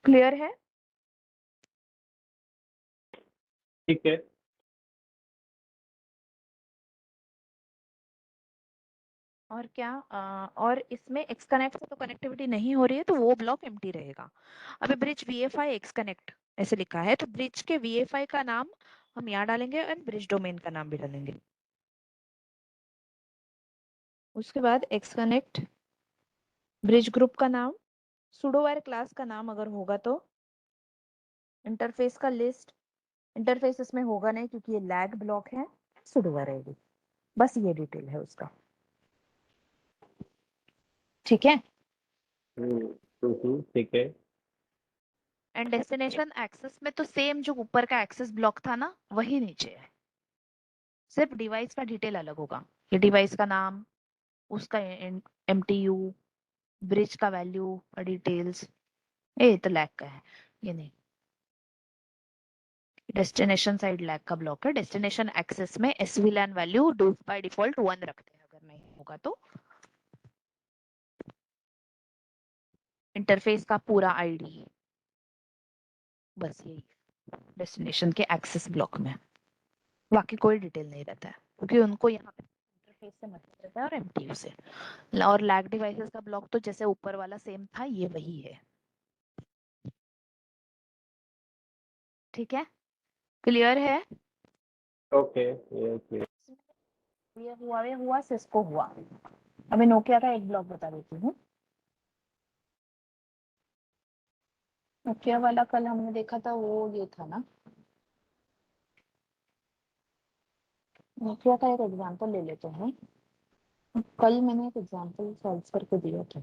क्लियर है? ठीक है। और क्या और इसमें एक्स कनेक्ट से तो कनेक्टिविटी नहीं हो रही है, तो वो ब्लॉक एम्प्टी रहेगा। अभी ब्रिज VFI एक्स कनेक्ट ऐसे लिखा है, तो ब्रिज के VFI का नाम हम यहाँ डालेंगे और ब्रिज डोमेन का नाम भी डालेंगे। उसके बाद एक्स कनेक्ट ब्रिज ग्रुप का नाम, सुडोवायर क्लास का नाम अगर होगा तो, इंटरफेस का लिस्ट, इंटरफेस इसमें होगा नहीं क्योंकि ये लैग ब्लॉक है, सुडोवायर आईडी, बस ये डिटेल है उसका। ठीक है, ठीक है। एंड डेस्टिनेशन एक्सेस में तो सेम जो ऊपर का एक्सेस ब्लॉक था ना वही नीचे है, सिर्फ डिवाइस का डिटेल अलग होगा। ये डिवाइस का नाम, उसका MTU, ब्रिज का वैल्यू और डिटेल्स, ये तो लैग का है, ये नहीं। डेस्टिनेशन साइड लैग का ब्लॉक है। डेस्टिनेशन एक्सेस में SVLAN वैल्यू बाय डिफॉल्ट 1 रखते हैं, अगर नहीं होगा तो। इंटरफेस का पूरा आईडी, बस यही डेस्टिनेशन के एक्सेस ब्लॉक में, बाकी कोई डिटेल नहीं रहता है क्योंकि उनको यहाँ पे इंटरफेस से मतलब रहता है और MTU से। और लैग डिवाइसेस का ब्लॉक तो जैसे ऊपर वाला सेम था, ये वही है। ठीक है, क्लियर है? ओके, ये ये हुआ सिस्को हुआ। अभी नोकिया का एक ब्लॉक बता देती हूँ। नोकिया वाला कल हमने देखा था, वो ये था ना, नोकिया का एक एग्जांपल ले लेते हैं। कल मैंने एक एग्जांपल सॉल्व करके दिया था।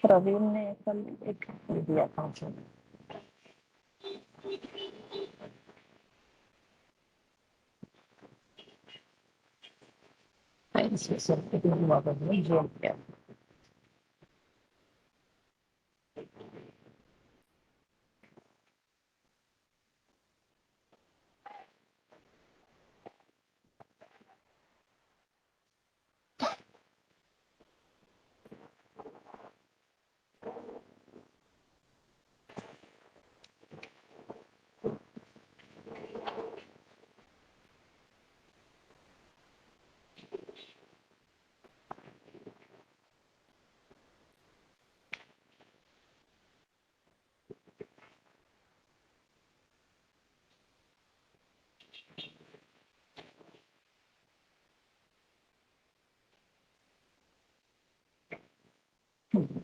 प्रवीण ने कल एक दिया था मुझे। इसमें सिर्फ एक हुआ करना जो क्या।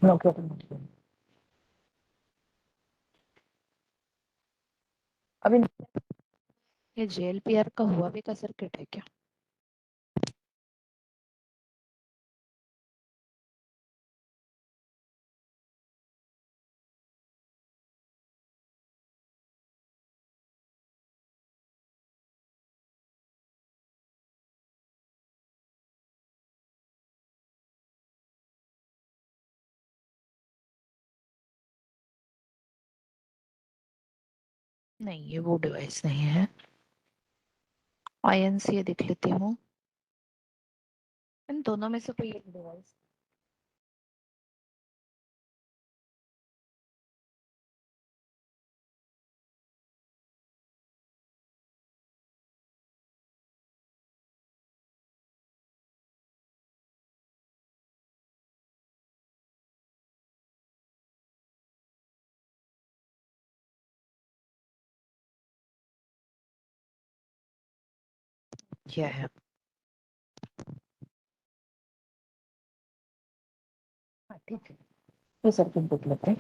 नोकिया का अभी ये JLPR का हुआ भी का सर्किट है क्या? नहीं, ये वो डिवाइस नहीं है। INC देख लेती हूँ, इन दोनों में से कोई एक डिवाइस। क्या है? हाँ ठीक है, ये सर्किट देख लेते हैं।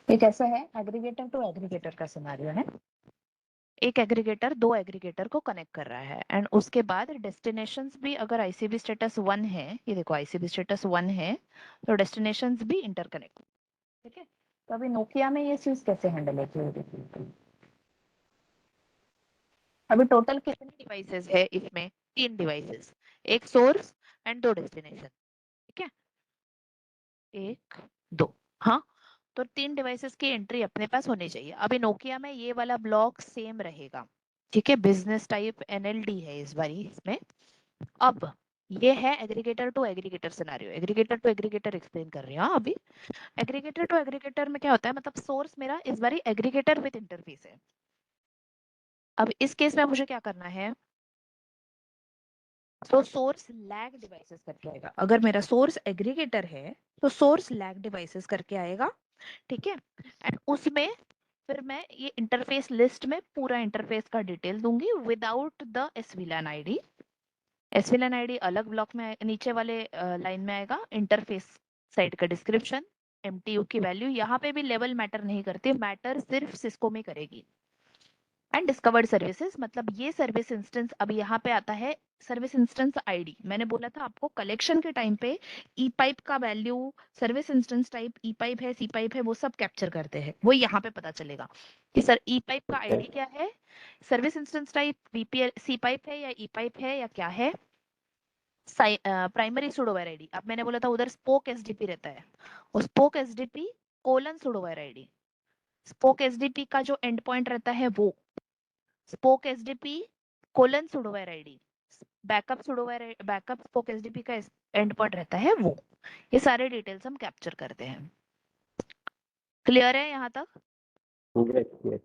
ये कैसा है? एग्रीगेटर टू एग्रीगेटर का सिनेरियो है। एक एग्रीगेटर दो एग्रीगेटर को कनेक्ट कर रहा है एंड उसके बाद डेस्टिनेशंस भी अगर आईसीबी स्टेटस 1 है, ये देखो आईसीबी स्टेटस 1 है तो डेस्टिनेशंस भी इंटरकनेक्ट। ठीक है, तो अभी नोकिया में ये चीज कैसे हैंडल है? अभी टोटल कितने डिवाइसेस है इसमें? 3 डिवाइसेस, एक सोर्स एंड 2 डेस्टिनेशन। ठीक है, 1 2, हाँ, तो 3 डिवाइसेस की एंट्री अपने पास होनी चाहिए। अभी नोकिया में ये वाला ब्लॉक सेम रहेगा। ठीक है, बिजनेस टाइप एनएलडी है इस बारी इसमें। अब ये है aggregator to aggregator scenario. Aggregator to aggregator explain कर रही हूँ अभी। एग्रीगेटर टू एग्रीगेटर में क्या होता है, मतलब सोर्स मेरा इस बारी एग्रीगेटर विद इंटरफेस है। अब इस केस में मुझे क्या करना है, तो सोर्स लैग डिवाइसेस करके आएगा। अगर मेरा सोर्स एग्रीगेटर है तो सोर्स लैग डिवाइसेस करके आएगा। ठीक है, एंड उसमें फिर मैं ये इंटरफेस लिस्ट में पूरा इंटरफेस का डिटेल दूंगी विदाउट द एसवीलैन आईडी। एसवीलैन आईडी अलग ब्लॉक में नीचे वाले लाइन में आएगा। इंटरफेस साइट का डिस्क्रिप्शन, एमटीयू की वैल्यू, यहाँ पे भी लेवल मैटर नहीं करती, मैटर सिर्फ सिस्को में करेगी। एंड डिस्कवर्ड सर्विसेज, मतलब ये सर्विस इंस्टेंस अब यहाँ पे आता है। सर्विस इंस्टेंस आईडी मैंने बोला था आपको कलेक्शन के टाइम पे ई पाइप का वैल्यू, सर्विस इंस्टेंस टाइप ई पाइप है सी पाइप है वो सब कैप्चर करते हैं, वो यहाँ पे पता चलेगा कि सर ई पाइप का आईडी क्या है, सर्विस इंस्टेंस टाइप वीपीएल सी पाइप है या ई पाइप है या क्या है, प्राइमरी सुडोवायर आईडी। अब मैंने बोला था उधर स्पोक एसडीपी रहता है, और spoke SDP colon pseudowire ID. Spoke SDP का जो एंड पॉइंट रहता है वो spoke SDP colon pseudowire ID, backup spoke SDP का एंड पॉइंट रहता है वो। ये सारे डिटेल्स हम कैप्चर करते हैं। क्लियर है यहाँ तक? Yes yes.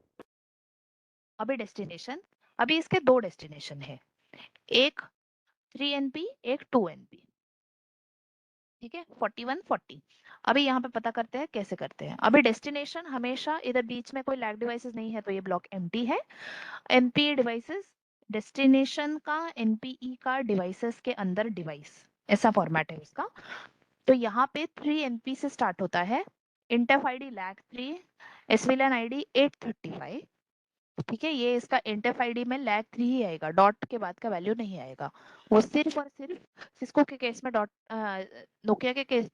अभी डेस्टिनेशन, अभी इसके 2 डेस्टिनेशन है, एक 3 NP एक 2 NP। ठीक है, 41 40। अभी यहाँ पे पता करते हैं कैसे करते हैं। अभी डेस्टिनेशन हमेशा इधर बीच में कोई लैग डिवाइसेस नहीं है तो ये ब्लॉक एम्प्टी है। एमपी डिवाइसेस, डेस्टिनेशन का एनपीई का डिवाइसेस के अंदर डिवाइस, ऐसा फॉर्मेट है उसका। तो यहाँ पे 3 NP से स्टार्ट होता है, इंटफ आईडी लैग 3, एसवीलैन आईडी 835। ठीक है, ये इसका इंटफ आईडी में लैग 3 ही आएगा, डॉट के बाद का वैल्यू नहीं आएगा। वो सिर्फ और सिर्फ सिस्को के केस में डॉट, नोकिया के केस,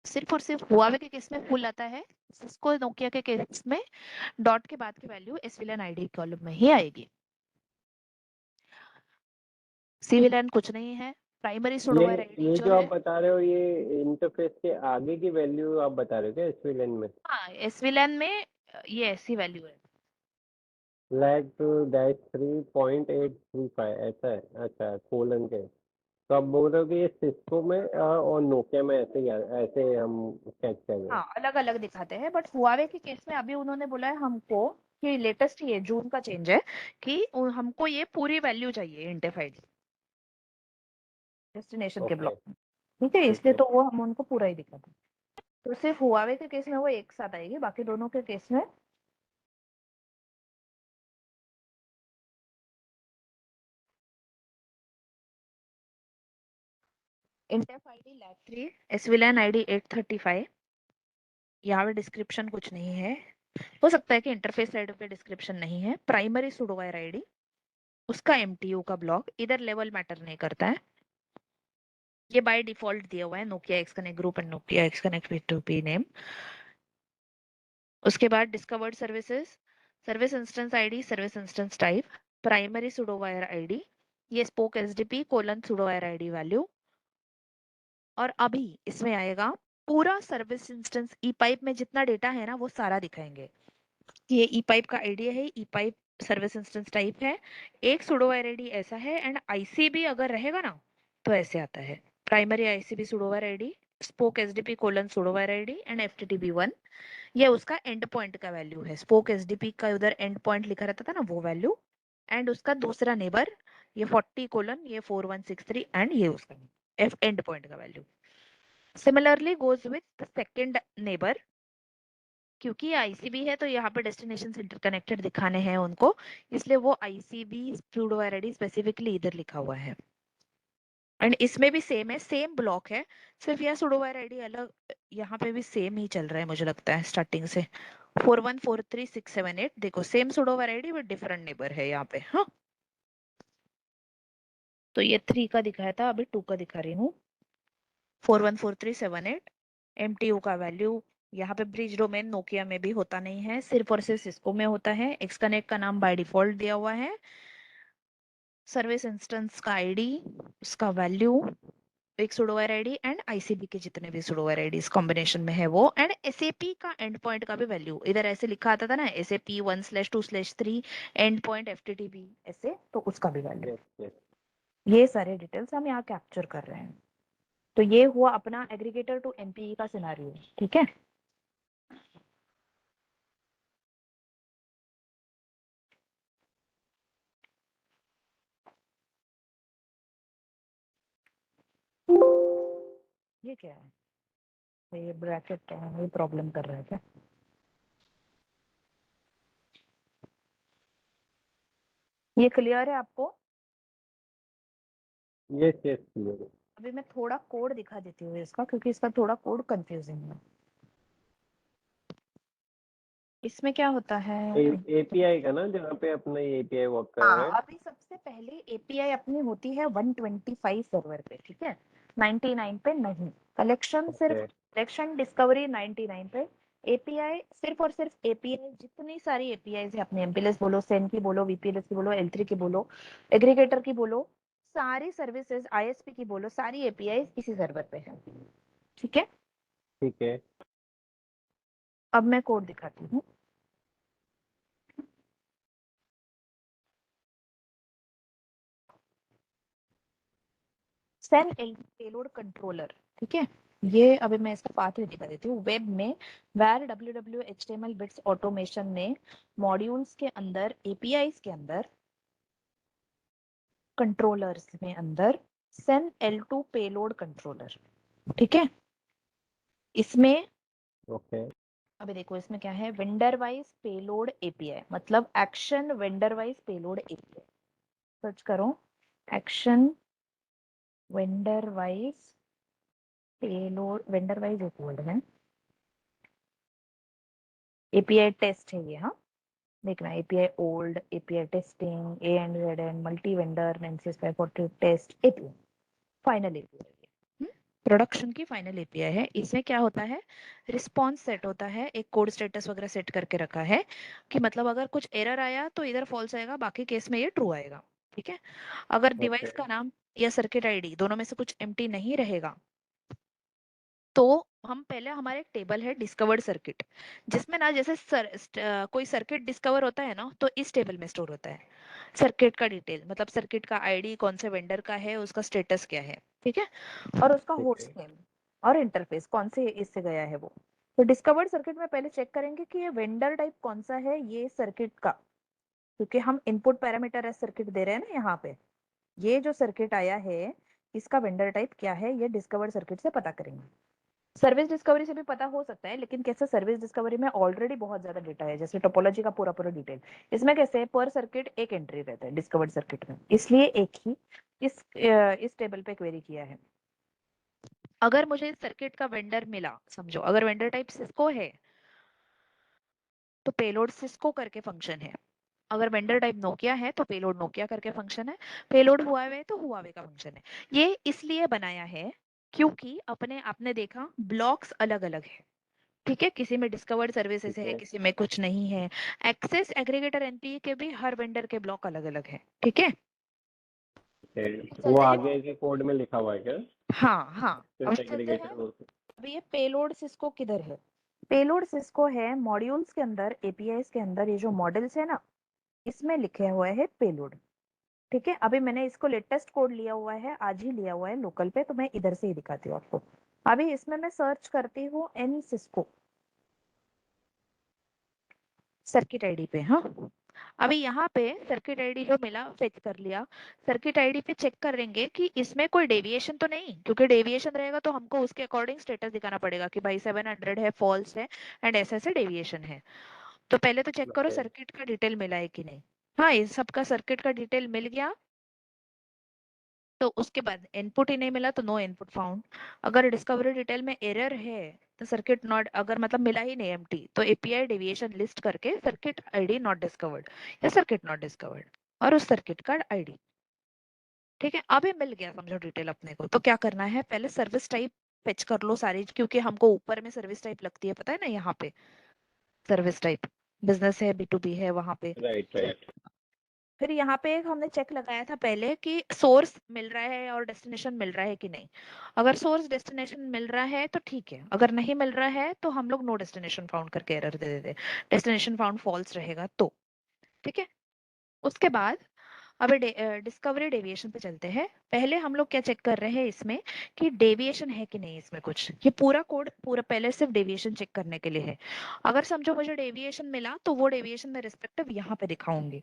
सिर्फ और सिर्फ हुआवे के केस में फुल आता है, सिस्को नोकिया के केस में डॉट के बाद की वैल्यू एसवीलैन आईडी कॉलम में ही आएगी। सीवीलैन कुछ नहीं है, प्राइमरी सुडोवायर आईडी ये जो जो आप है। बता रहे हो ये इंटरफेस के आगे की वैल्यू आप बता रहे हो क्या एसवीएलएन में? हाँ, एसवीलैन में ये ऐसी वैल्यू है। लैग टू डैश 3.835 ऐसा है? अच्छा, कोलन के। तो आप बोल रहे हो कि ये सिस्को में और नोकिया में ऐसे ही ऐसे हम चेक कर रहे हैं। हाँ, अलग अलग दिखाते हैं, बट हुआवे के केस में अभी उन्होंने बोला है हमको कि लेटेस्ट ये जून का चेंज है कि हमको ये पूरी वैल्यू चाहिए इंटरफाइड डेस्टिनेशन के ओके ब्लॉक में। ठीक है, ठीक इसलिए है। तो वो हम उनको पूरा ही दिखाते हैं। तो सिर्फ हुआवे के केस में वो एक साथ आएगी, बाकी दोनों के केस में इंटफ आईडी लैग 3, एसवीलैन आईडी 835। यहाँ पे डिस्क्रिप्शन कुछ नहीं है, हो सकता है कि इंटरफेस साइड पे डिस्क्रिप्शन नहीं है। प्राइमरी सुडोवायर आईडी, उसका एमटीयू का ब्लॉक, इधर लेवल मैटर नहीं करता है, ये बाय डिफॉल्ट दिया हुआ है Nokia X connect group and Nokia X connect P2P name. उसके बाद discovered services, service instance ID, service instance type, primary pseudowire ID, ये spoke SDP colon pseudowire ID value, और अभी इसमें आएगा पूरा सर्विस इंस्टेंस। ई पाइप में जितना डेटा है ना वो सारा दिखाएंगे। ये ई पाइप का आइडिया है, ई पाइप सर्विस इंस्टेंस टाइप है। एक सुडो वार आईडी ऐसा है, एंड आईसीबी अगर रहेगा ना तो ऐसे आता है, primary ICB pseudowire ID, spoke SDP colon pseudowire ID and FTTP 1। ये उसका एंड पॉइंट का वैल्यू है, स्पोक एसडीपी का उधर एंड पॉइंट लिखा रहता था ना वो वैल्यू, एंड उसका दूसरा नेबर ये 40 कोलन ये 4163 एंड ये उसका एफ एंड पॉइंट का value. Similarly goes with the second neighbour, क्योंकि आईसीबी है तो यहाँ पे डेस्टिनेशन इंटरकनेक्टेड दिखाने हैं उनको, इसलिए वो आईसीबी सुडो आईडी स्पेसिफिकली इधर लिखा हुआ है। एंड इसमें भी सेम है, सेम ब्लॉक है, सिर्फ यह सुडो आईडी अलग। यहाँ पे भी सेम ही चल रहा है मुझे लगता है स्टार्टिंग से 4143,678। देखो same pseudo ID but different neighbour है यहाँ पे। हाँ, तो ये 3 का दिखाया था, अभी 2 का दिखा रही हूँ। 414378 एमटीयू का वैल्यू। यहाँ पे ब्रिज डोमेन नोकिया में भी होता नहीं है, सिर्फ और सिर्फ सिस्को में होता है। एक्सकनेक्ट का नाम बाय डिफॉल्ट दिया हुआ है, सर्विस इंस्टेंस का आईडी, उसका वैल्यू, एक सुडोवायर आईडी एंड आईसीबी के जितने भी सुडोवायर आईडीज कॉम्बिनेशन में है वो, एंड एसएपी का एंड पॉइंट का भी वैल्यू। इधर ऐसे लिखा आता था ना एसएपी 1/2/3 एंड पॉइंट एफटीटीपी ऐसे, तो उसका भी वैल्यू। Yes yes. ये सारे डिटेल्स हम यहाँ कैप्चर कर रहे हैं। तो ये हुआ अपना एग्रीगेटर टू एमपीई का सिनारियो। ठीक है, ये क्या है, ये ब्रैकेट है, ये प्रॉब्लम कर रहा है क्या? ये क्लियर है आपको? Yes yes clear. अभी मैं थोड़ा कोड दिखा देती हूँ इसका, क्योंकि इसका थोड़ा कोड कंफ्यूजिंग है। इसमें क्या होता है? एपीआई का ना, जहाँ पे अपना ये एपीआई वर्क कर रहा है। अभी सबसे पहले एपीआई अपनी होती है 125 सर्वर पे, ठीक है, 99 पे नहीं। कलेक्शन सिर्फ, ओके कलेक्शन डिस्कवरी 99 पे। एपीआई सिर्फ और सिर्फ एपीआई, जितनी सारी एपीआई है अपने एमपीएलएस बोलो, सेन की बोलो, वीपीएलएस की बोलो, एल3 की बोलो, एग्रीगेटर की बोलो, सारी सर्विसेज आईएसपी की बोलो, सारी एपीआई इसी सर्वर पे है। ठीक है, ठीक है। अब मैं कोड दिखाती हूँ। सेन एल पेलोड कंट्रोलर, ठीक है, ये अभी मैं इसका पाथ भी दिखा देती हूँ। वेब में वैर www.html बिट्स ऑटोमेशन ने मॉड्यूल्स के अंदर, एपीआईज के अंदर, कंट्रोलर्स में अंदर सेन L2 पेलोड कंट्रोलर, ठीक है। इसमें ओके अभी देखो इसमें क्या है, वेंडर वाइज पेलोड एपीआई, मतलब action vendor wise payload API. Search करो, action vendor wise payload, vendor wise एक वर्ड है, एपीआई टेस्ट है ये। हाँ, देखना, API old, API testing, A and Z and multi vendor, नेंसिस 540 test API, final API. Production की फाइनल एपीआई है। इसमें क्या होता है, रिस्पॉन्स सेट होता है, एक कोड स्टेटस वगैरह सेट करके रखा है कि मतलब अगर कुछ एरर आया तो इधर फॉल्स आएगा, बाकी केस में ये ट्रू आएगा। ठीक है, अगर ओके। डिवाइस का नाम या सर्किट आईडी दोनों में से कुछ एम्प्टी नहीं रहेगा तो हम पहले, हमारे एक टेबल है डिस्कवर्ड सर्किट, जिसमें ना जैसे कोई सर्किट डिस्कवर होता है ना तो इस टेबल में स्टोर होता है सर्किट का डिटेल, मतलब सर्किट का आईडी, कौन से वेंडर का है, उसका स्टेटस क्या है, ठीक है, और उसका ठीक होस्ट है नेम और इंटरफेस कौन से इससे गया है वो। तो डिस्कवर्ड सर्किट में पहले चेक करेंगे कि ये वेंडर टाइप कौन सा है ये सर्किट का, क्योंकि हम इनपुट पैरामीटर एज सर्किट दे रहे हैं ना यहाँ पे। ये जो सर्किट आया है इसका वेंडर टाइप क्या है, ये डिस्कवर्ड सर्किट से पता करेंगे। सर्विस डिस्कवरी से भी पता हो सकता है, लेकिन कैसे, सर्विस डिस्कवरी में ऑलरेडी बहुत ज्यादा डेटा है, जैसे टोपोलॉजी का पूरा पूरा डिटेल। इसमें कैसे पर सर्किट एक एंट्री रहता है डिस्कवर्ड सर्किट में, इसलिए एक ही इस टेबल पे क्वेरी किया है। अगर मुझे इस सर्किट का वेंडर मिला, समझो अगर वेंडर टाइप सिस्को है तो पेलोड सिस्को करके फंक्शन है, अगर वेंडर टाइप नोकिया है तो पेलोड नोकिया करके फंक्शन है, पेलोड हुआवे तो हुआवे का फंक्शन है। ये इसलिए बनाया है क्योंकि अपने आपने देखा ब्लॉक्स अलग अलग है, ठीक है, किसी में डिस्कवर्ड सर्विसेज ठीक है, है किसी में कुछ नहीं है। एक्सेस एग्रीगेटर एनपीई के भी हर वेंडर के ब्लॉक अलग अलग है, ठीक है। ओके, वो चलते हैं। आगे के कोड में लिखा हुआ है क्या? हाँ हाँ, अब चलते हैं। सेग्रीगेटेड बोलते अभी ये पेलोड सिस्को किधर है? पेलोड सिस्को है मॉड्यूल्स के अंदर, एपीआईज के अंदर। ये जो मॉडल्स है ना, इसमें लिखे हुए है पेलोड। ठीक है, अभी मैंने इसको लेटेस्ट कोड लिया हुआ है, आज ही लिया हुआ है लोकल पे, तो मैं इधर से ही दिखाती हूँ आपको। अभी इसमें मैं सर्च करती हूँ एन सिस्को सर्किट आईडी पे। हाँ, अभी यहाँ पे सर्किट आईडी जो मिला फेच कर लिया। सर्किट आईडी पे चेक करेंगे कि इसमें कोई डेविएशन तो नहीं, क्योंकि डेविएशन रहेगा तो हमको उसके अकॉर्डिंग स्टेटस दिखाना पड़ेगा कि भाई 700 है, फॉल्स है, एंड ऐसे ऐसे डेविएशन है। तो पहले तो चेक करो ओके। सर्किट का डिटेल मिला है कि नहीं। हाँ, इस सबका सर्किट का डिटेल मिल गया। तो उसके बाद इनपुट ही नहीं मिला तो नो इनपुट फाउंड। अगर डिस्कवरी डिटेल में एरर है तो सर्किट नॉट, अगर मतलब मिला ही नहीं एम्प्टी, तो एपीआई डेविएशन लिस्ट करके सर्किट आईडी नॉट डिस्कवर्ड या सर्किट नॉट डिस्कवर्ड और उस सर्किट का आईडी। ठीक है, अभी मिल गया समझो डिटेल अपने को। तो क्या करना है, पहले सर्विस टाइप फेच कर लो सारी, क्योंकि हमको ऊपर में सर्विस टाइप लगती है, पता है ना, यहाँ पे सर्विस टाइप बिजनेस है, B2B है वहां पे। Right right. फिर यहाँ पे एक हमने चेक लगाया था पहले कि सोर्स मिल रहा है और डेस्टिनेशन मिल रहा है कि नहीं। अगर सोर्स डेस्टिनेशन मिल रहा है तो ठीक है, अगर नहीं मिल रहा है तो हम लोग नो डेस्टिनेशन फाउंड करके एरर दे देते। डेस्टिनेशन फाउंड फॉल्स रहेगा तो। ठीक है, उसके बाद अभी डिस्कवरी डेविएशन पे चलते हैं। पहले हम लोग क्या चेक कर रहे हैं इसमें कि डेविएशन है कि नहीं इसमें कुछ। ये पूरा कोड पूरा पहले सिर्फ डेविएशन चेक करने के लिए है। अगर समझो मुझे डेविएशन मिला तो वो डेविएशन मैं रिस्पेक्टिव यहाँ पे दिखाऊंगी।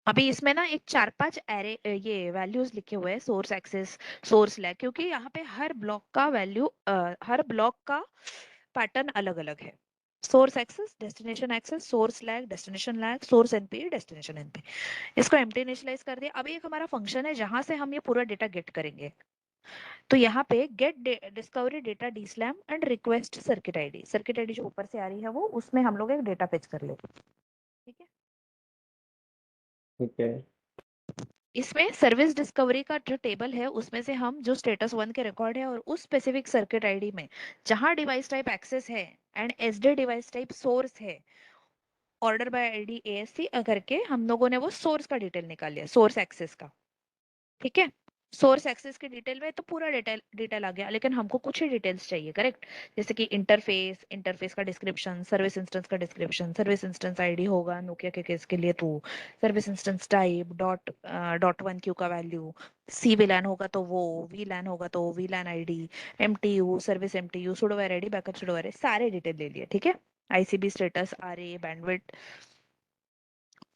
अभी इसमें ना एक 4-5 एरे ये वैल्यूज लिखे हुए हैं, सोर्स एक्सेस, सोर्स लैग, क्योंकि यहाँ पे हर ब्लॉक का वैल्यू, हर ब्लॉक का पैटर्न अलग अलग है। Source access, destination access, source lag, destination lag, source NP, destination NP. इसको एम्प्टी इनिशियलाइज कर दिया। अभी एक हमारा फंक्शन है जहां से हम ये पूरा डेटा गेट करेंगे। तो यहाँ पे get discovery data DSLAM and request circuit ID. Circuit ID जो ऊपर से आ रही है वो, उसमें हम लोग एक डेटा फेच कर लेते हैं। ठीक है, ठीक है। इसमें सर्विस डिस्कवरी का जो टेबल है उसमें से हम जो स्टेटस 1 के रिकॉर्ड है और उस स्पेसिफिक सर्किट आईडी में जहां डिवाइस टाइप एक्सेस है and SD device type source है, ऑर्डर बाय आईडी एएससी करके हम लोगों ने वो सोर्स का डिटेल निकाल लिया, सोर्स एक्सेस का। ठीक है, सोर्स एक्सेस के डिटेल में तो पूरा डिटेल डिटेल आ गया, लेकिन हमको कुछ ही डिटेल्स चाहिए, करेक्ट। जैसे कि इंटरफेस, इंटरफेस का डिस्क्रिप्शन, सर्विस इंस्टेंस का डिस्क्रिप्शन, सर्विस इंस्टेंस आईडी होगा नोकिया के केस के लिए तो सर्विस इंस्टेंस टाइप, .1 क्यू का वैल्यू, सी वीलैन होगा तो वो, वीलैन होगा तो VLAN ID, MTU, service MTU, pseudowire ID, backup pseudowire, सारे डिटेल ले लिए। ठीक है, आईसीबी स्टेटस, आरए, बैंडविड्थ।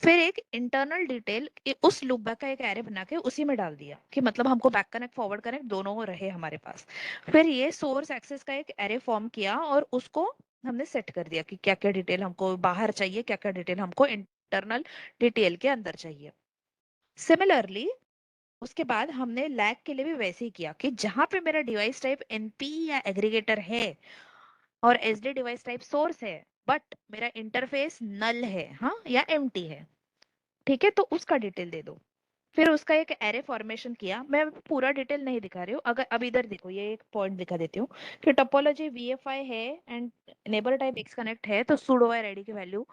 फिर एक इंटरनल डिटेल उस लूप बैक का एक एरे बना के उसी में डाल दिया कि मतलब हमको बैक कनेक्ट फॉरवर्ड कनेक्ट दोनों रहे हमारे पास। फिर ये सोर्स एक्सेस का एक एरे फॉर्म किया और उसको हमने सेट कर दिया कि क्या क्या डिटेल हमको बाहर चाहिए, क्या क्या डिटेल हमको इंटरनल डिटेल के अंदर चाहिए। सिमिलरली उसके बाद हमने लैग के लिए भी वैसे ही किया कि जहां पे मेरा डिवाइस टाइप एनपी या एग्रीगेटर है और एसडी डिवाइस टाइप सोर्स है, बट मेरा इंटरफेस नल है, हाँ, या एम्प्टी है, ठीक है, तो उसका डिटेल दे दो। फिर उसका एक एरे फॉर्मेशन किया। मैं पूरा डिटेल नहीं दिखा रही हूँ, अगर अब इधर देखो, ये एक पॉइंट दिखा देती हूँ कि टोपोलॉजी वीएफआई है and neighbour type x connect है तो sudo id की वैल्यू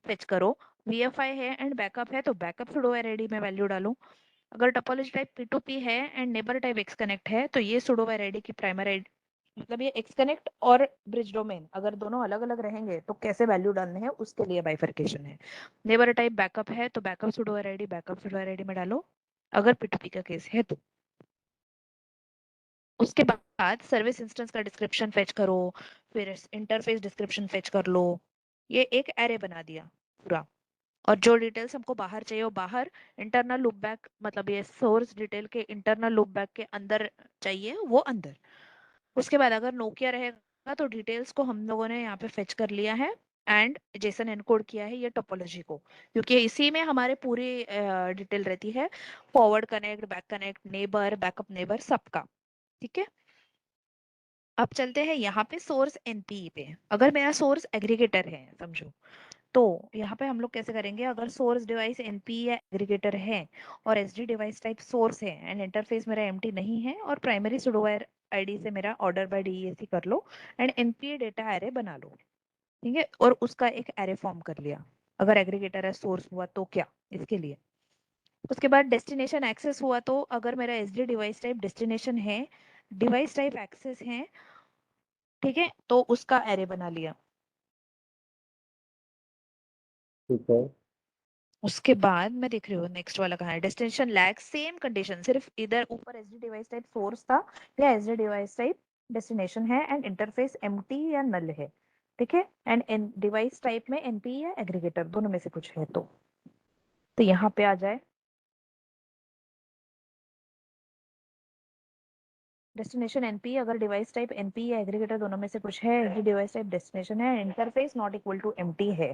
फेच करो। वीएफआई है एंड बैकअप है तो बैकअप sudo id में वैल्यू डालो। अगर टोपोलॉजी टाइप P2P है and neighbour type x connect है तो ये sudo id की प्राइमरी, मतलब ये एक्स कनेक्ट और ब्रिज डोमेन अगर दोनों अलग अलग रहेंगे तो कैसे वैल्यू डालने हैं उसके लिए बाइफरकेशन है। नेबर टाइप बैकअप है तो backup sudo id, backup sudo id में डालो अगर P2P का केस है तो। उसके बाद सर्विस इंस्टेंस का डिस्क्रिप्शन फेच करो, फिर इंटरफेस डिस्क्रिप्शन फेच कर लो। ये एक एरे बना दिया पूरा। और जो डिटेल्स हमको बाहर चाहिए वो बाहर, इंटरनल लूप बैक मतलब ये सोर्स डिटेल के इंटरनल लूप बैक के अंदर चाहिए वो अंदर। उसके बाद अगर नोकिया रहेगा तो डिटेल्स को हम लोगों ने यहाँ पे फेच कर लिया है एंड जेसन एनकोड किया है ये टोपोलॉजी को, क्योंकि इसी में हमारे पूरी डिटेल रहती है, forward connect, back connect, neighbour, backup neighbour, सबका। ठीक है, अब चलते हैं यहाँ पे सोर्स एनपी पे। अगर मेरा सोर्स एग्रीगेटर है समझो, तो यहाँ पे हम लोग कैसे करेंगे, अगर सोर्स डिवाइस एनपी या एग्रीगेटर है और एसडी डिवाइस टाइप सोर्स है एंड इंटरफेस मेरा एम्प्टी नहीं है और प्राइमरी सुडोवायर आईडी से मेरा ऑर्डर बाय डीईएसी कर लो एंड एनपी डेटा एरे बना लो। ठीक है, और उसका एक एरे फॉर्म कर लिया। अगर एग्रीगेटर है सोर्स हुआ तो क्या, इसके लिए उसके बाद डेस्टिनेशन एक्सेस हुआ, तो अगर मेरा एसडी डिवाइस टाइप डेस्टिनेशन है, डिवाइस टाइप एक्सेस है, ठीक है, तो उसका एरे बना लिया। ठीक है। उसके बाद मैं देख रही हूँ नेक्स्ट वाला कहाँ है, डेस्टिनेशन लैग, सेम कंडीशन, सिर्फ इधर ऊपर एसडी डिवाइस टाइप सोर्स था या एसडी डिवाइस टाइप डेस्टिनेशन है, एंड इंटरफेस एम्प्टी या नल है, ठीक है, एंड डिवाइस टाइप में एनपी या एग्रीगेटर दोनों में से कुछ है। तो यहाँ पे आ जाए, डेस्टिनेशन एनपी, अगर डिवाइस टाइप एनपी या एग्रीगेटर दोनों में से कुछ है, ये डिवाइस टाइप डेस्टिनेशन है, interface not equal to empty है,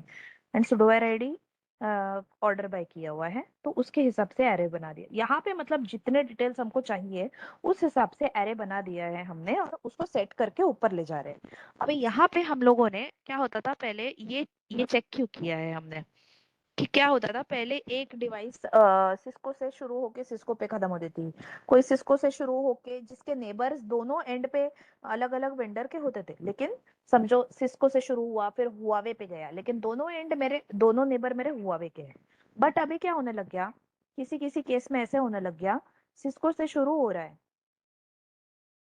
and pseudo wire ID order by किया हुआ है, तो उसके हिसाब से एरे बना दिया। यहाँ पे मतलब जितने डिटेल्स हमको चाहिए उस हिसाब से एरे बना दिया है हमने, और उसको सेट करके ऊपर ले जा रहे हैं। अभी यहाँ पे हम लोगों ने क्या होता था पहले, ये चेक क्यों किया है हमने, कि क्या होता था पहले, एक डिवाइस सिस्को से शुरू होके सिस्को पे खत्म होती थी, कोई सिस्को से शुरू होके, जिसके नेबर्स दोनों एंड पे अलग अलग वेंडर के होते थे, लेकिन समझो सिस्को से शुरू हुआ फिर हुआवे पे गया, लेकिन दोनों एंड मेरे, दोनों नेबर मेरे हुआवे के हैं। बट अभी क्या होने लग गया, किसी किसी केस में ऐसे होने लग गया, सिस्को से शुरू हो रहा है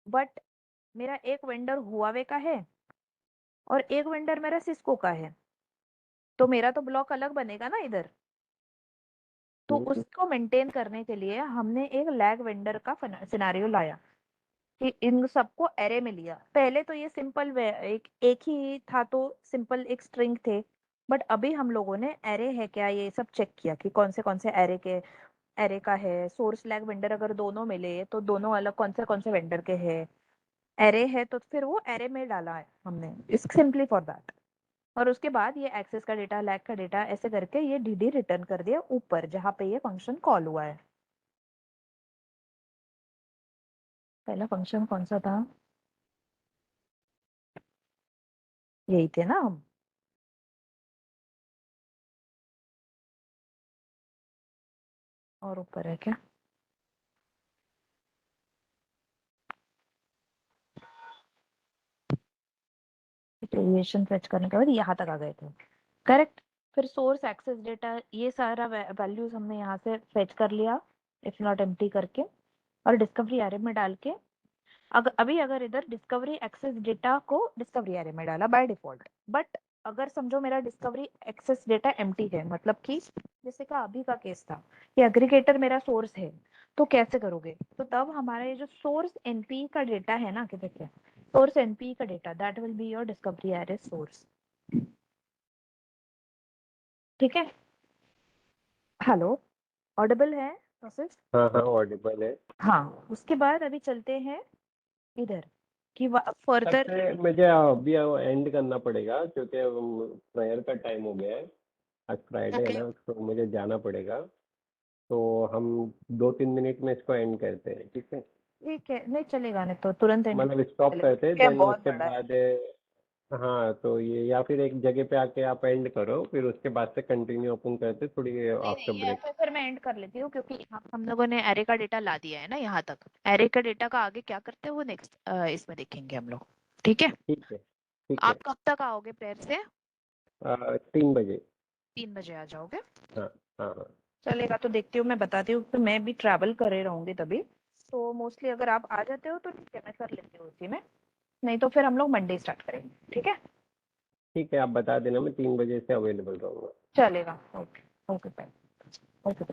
बट मेरा एक वेंडर हुआवे का है और एक वेंडर मेरा सिस्को का है, तो मेरा तो ब्लॉक अलग बनेगा ना इधर। तो उसको मेंटेन करने के लिए हमने एक लैग वेंडर का सिनारियो लाया, कि इन सबको एरे में लिया। पहले तो ये सिंपल एक ही था, तो सिंपल एक स्ट्रिंग थे, बट अभी हम लोगों ने एरे है क्या ये सब चेक किया, कि कौन से एरे का है, सोर्स लैग वेंडर अगर दोनों मिले तो दोनों अलग कौन से वेंडर के हैं, एरे है तो फिर वो एरे में डाला है हमने, इस सिंपली फॉर दैट। और उसके बाद ये एक्सेस का डेटा, लैग का डेटा, ऐसे करके ये डीडी रिटर्न कर दिया ऊपर जहां पे ये फंक्शन कॉल हुआ है। पहला फंक्शन कौन सा था, यही थे ना हम। और ऊपर है क्या, एप्लीकेशन फेच करने के बाद यहाँ तक आ गए थे, करेक्ट। फिर सोर्स एक्सेस डेटा, ये सारा वैल्यूज हमने यहाँ से फेच कर लिया, इफ नॉट एम्प्टी करके, और डिस्कवरी एरे में डाल के, अगर इधर डिस्कवरी एक्सेस डेटा को डिस्कवरी एरे में डाला बाय डिफॉल्ट। बट अगर समझो मेरा डिस्कवरी एक्सेस डेटा एम्प्टी है, मतलब कि जैसे का अभी का केस था कि एग्रीगेटर मेरा सोर्स है, तो कैसे करोगे, तो तब हमारा ये जो सोर्स एनपी का डेटा है ना, कि देखिए सोर्स एनपी का data, that will be your discovery array source, ठीक है। हेलो, ऑडिबल है प्रोसेस? हाँ हाँ, ऑडिबल है। हाँ, उसके बाद अभी चलते हैं इधर, कि फर्दर। सबसे मुझे अभी एंड करना पड़ेगा क्योंकि प्रेयर का टाइम हो गया है। आज फ्राइडे है ओके, ना, तो मुझे जाना पड़ेगा। तो हम 2-3 मिनट में इसको एंड करते हैं, ठीक है? ठीक है, नहीं चलेगा, नहीं तो तुरंत एंड मतलब स्टॉप चलेगा, करते हैं, क्या देन बहुत उसके बड़ा है। बाद हाँ, तो ये या फिर एक जगह पे आके आप एंड करो, फिर उसके बाद से कंटिन्यू अपन करते थोड़ी नहीं आफ्टर नहीं, ब्रेक। ऐसे फिर मैं एंड कर लेती हूँ, क्योंकि यहाँ हम लोगों ने एरे का डेटा ला दिया है ना यहाँ तक, एरे का डेटा का आगे क्या करते हैं वो नेक्स्ट इसमें देखेंगे हम लोग, ठीक है। ठीक है, ठीक है। आप कब तक आओगे प्रेयर से? 3 बजे। 3 बजे आ जाओगे? हाँ हाँ हाँ। चलेगा, तो देखती हूँ, मैं बताती हूँ, तो मैं भी ट्रैवल करे रहूंगी तभी, तो मोस्टली अगर आप आ जाते हो तो ठीक है, मैं कर लेती हूँ उसी में, नहीं तो फिर हम लोग मंडे स्टार्ट करेंगे, ठीक है। ठीक है, आप बता देना, मैं 3 बजे से अवेलेबल रहूँगा। चलेगा, ओके, ओके, बाय, ओके।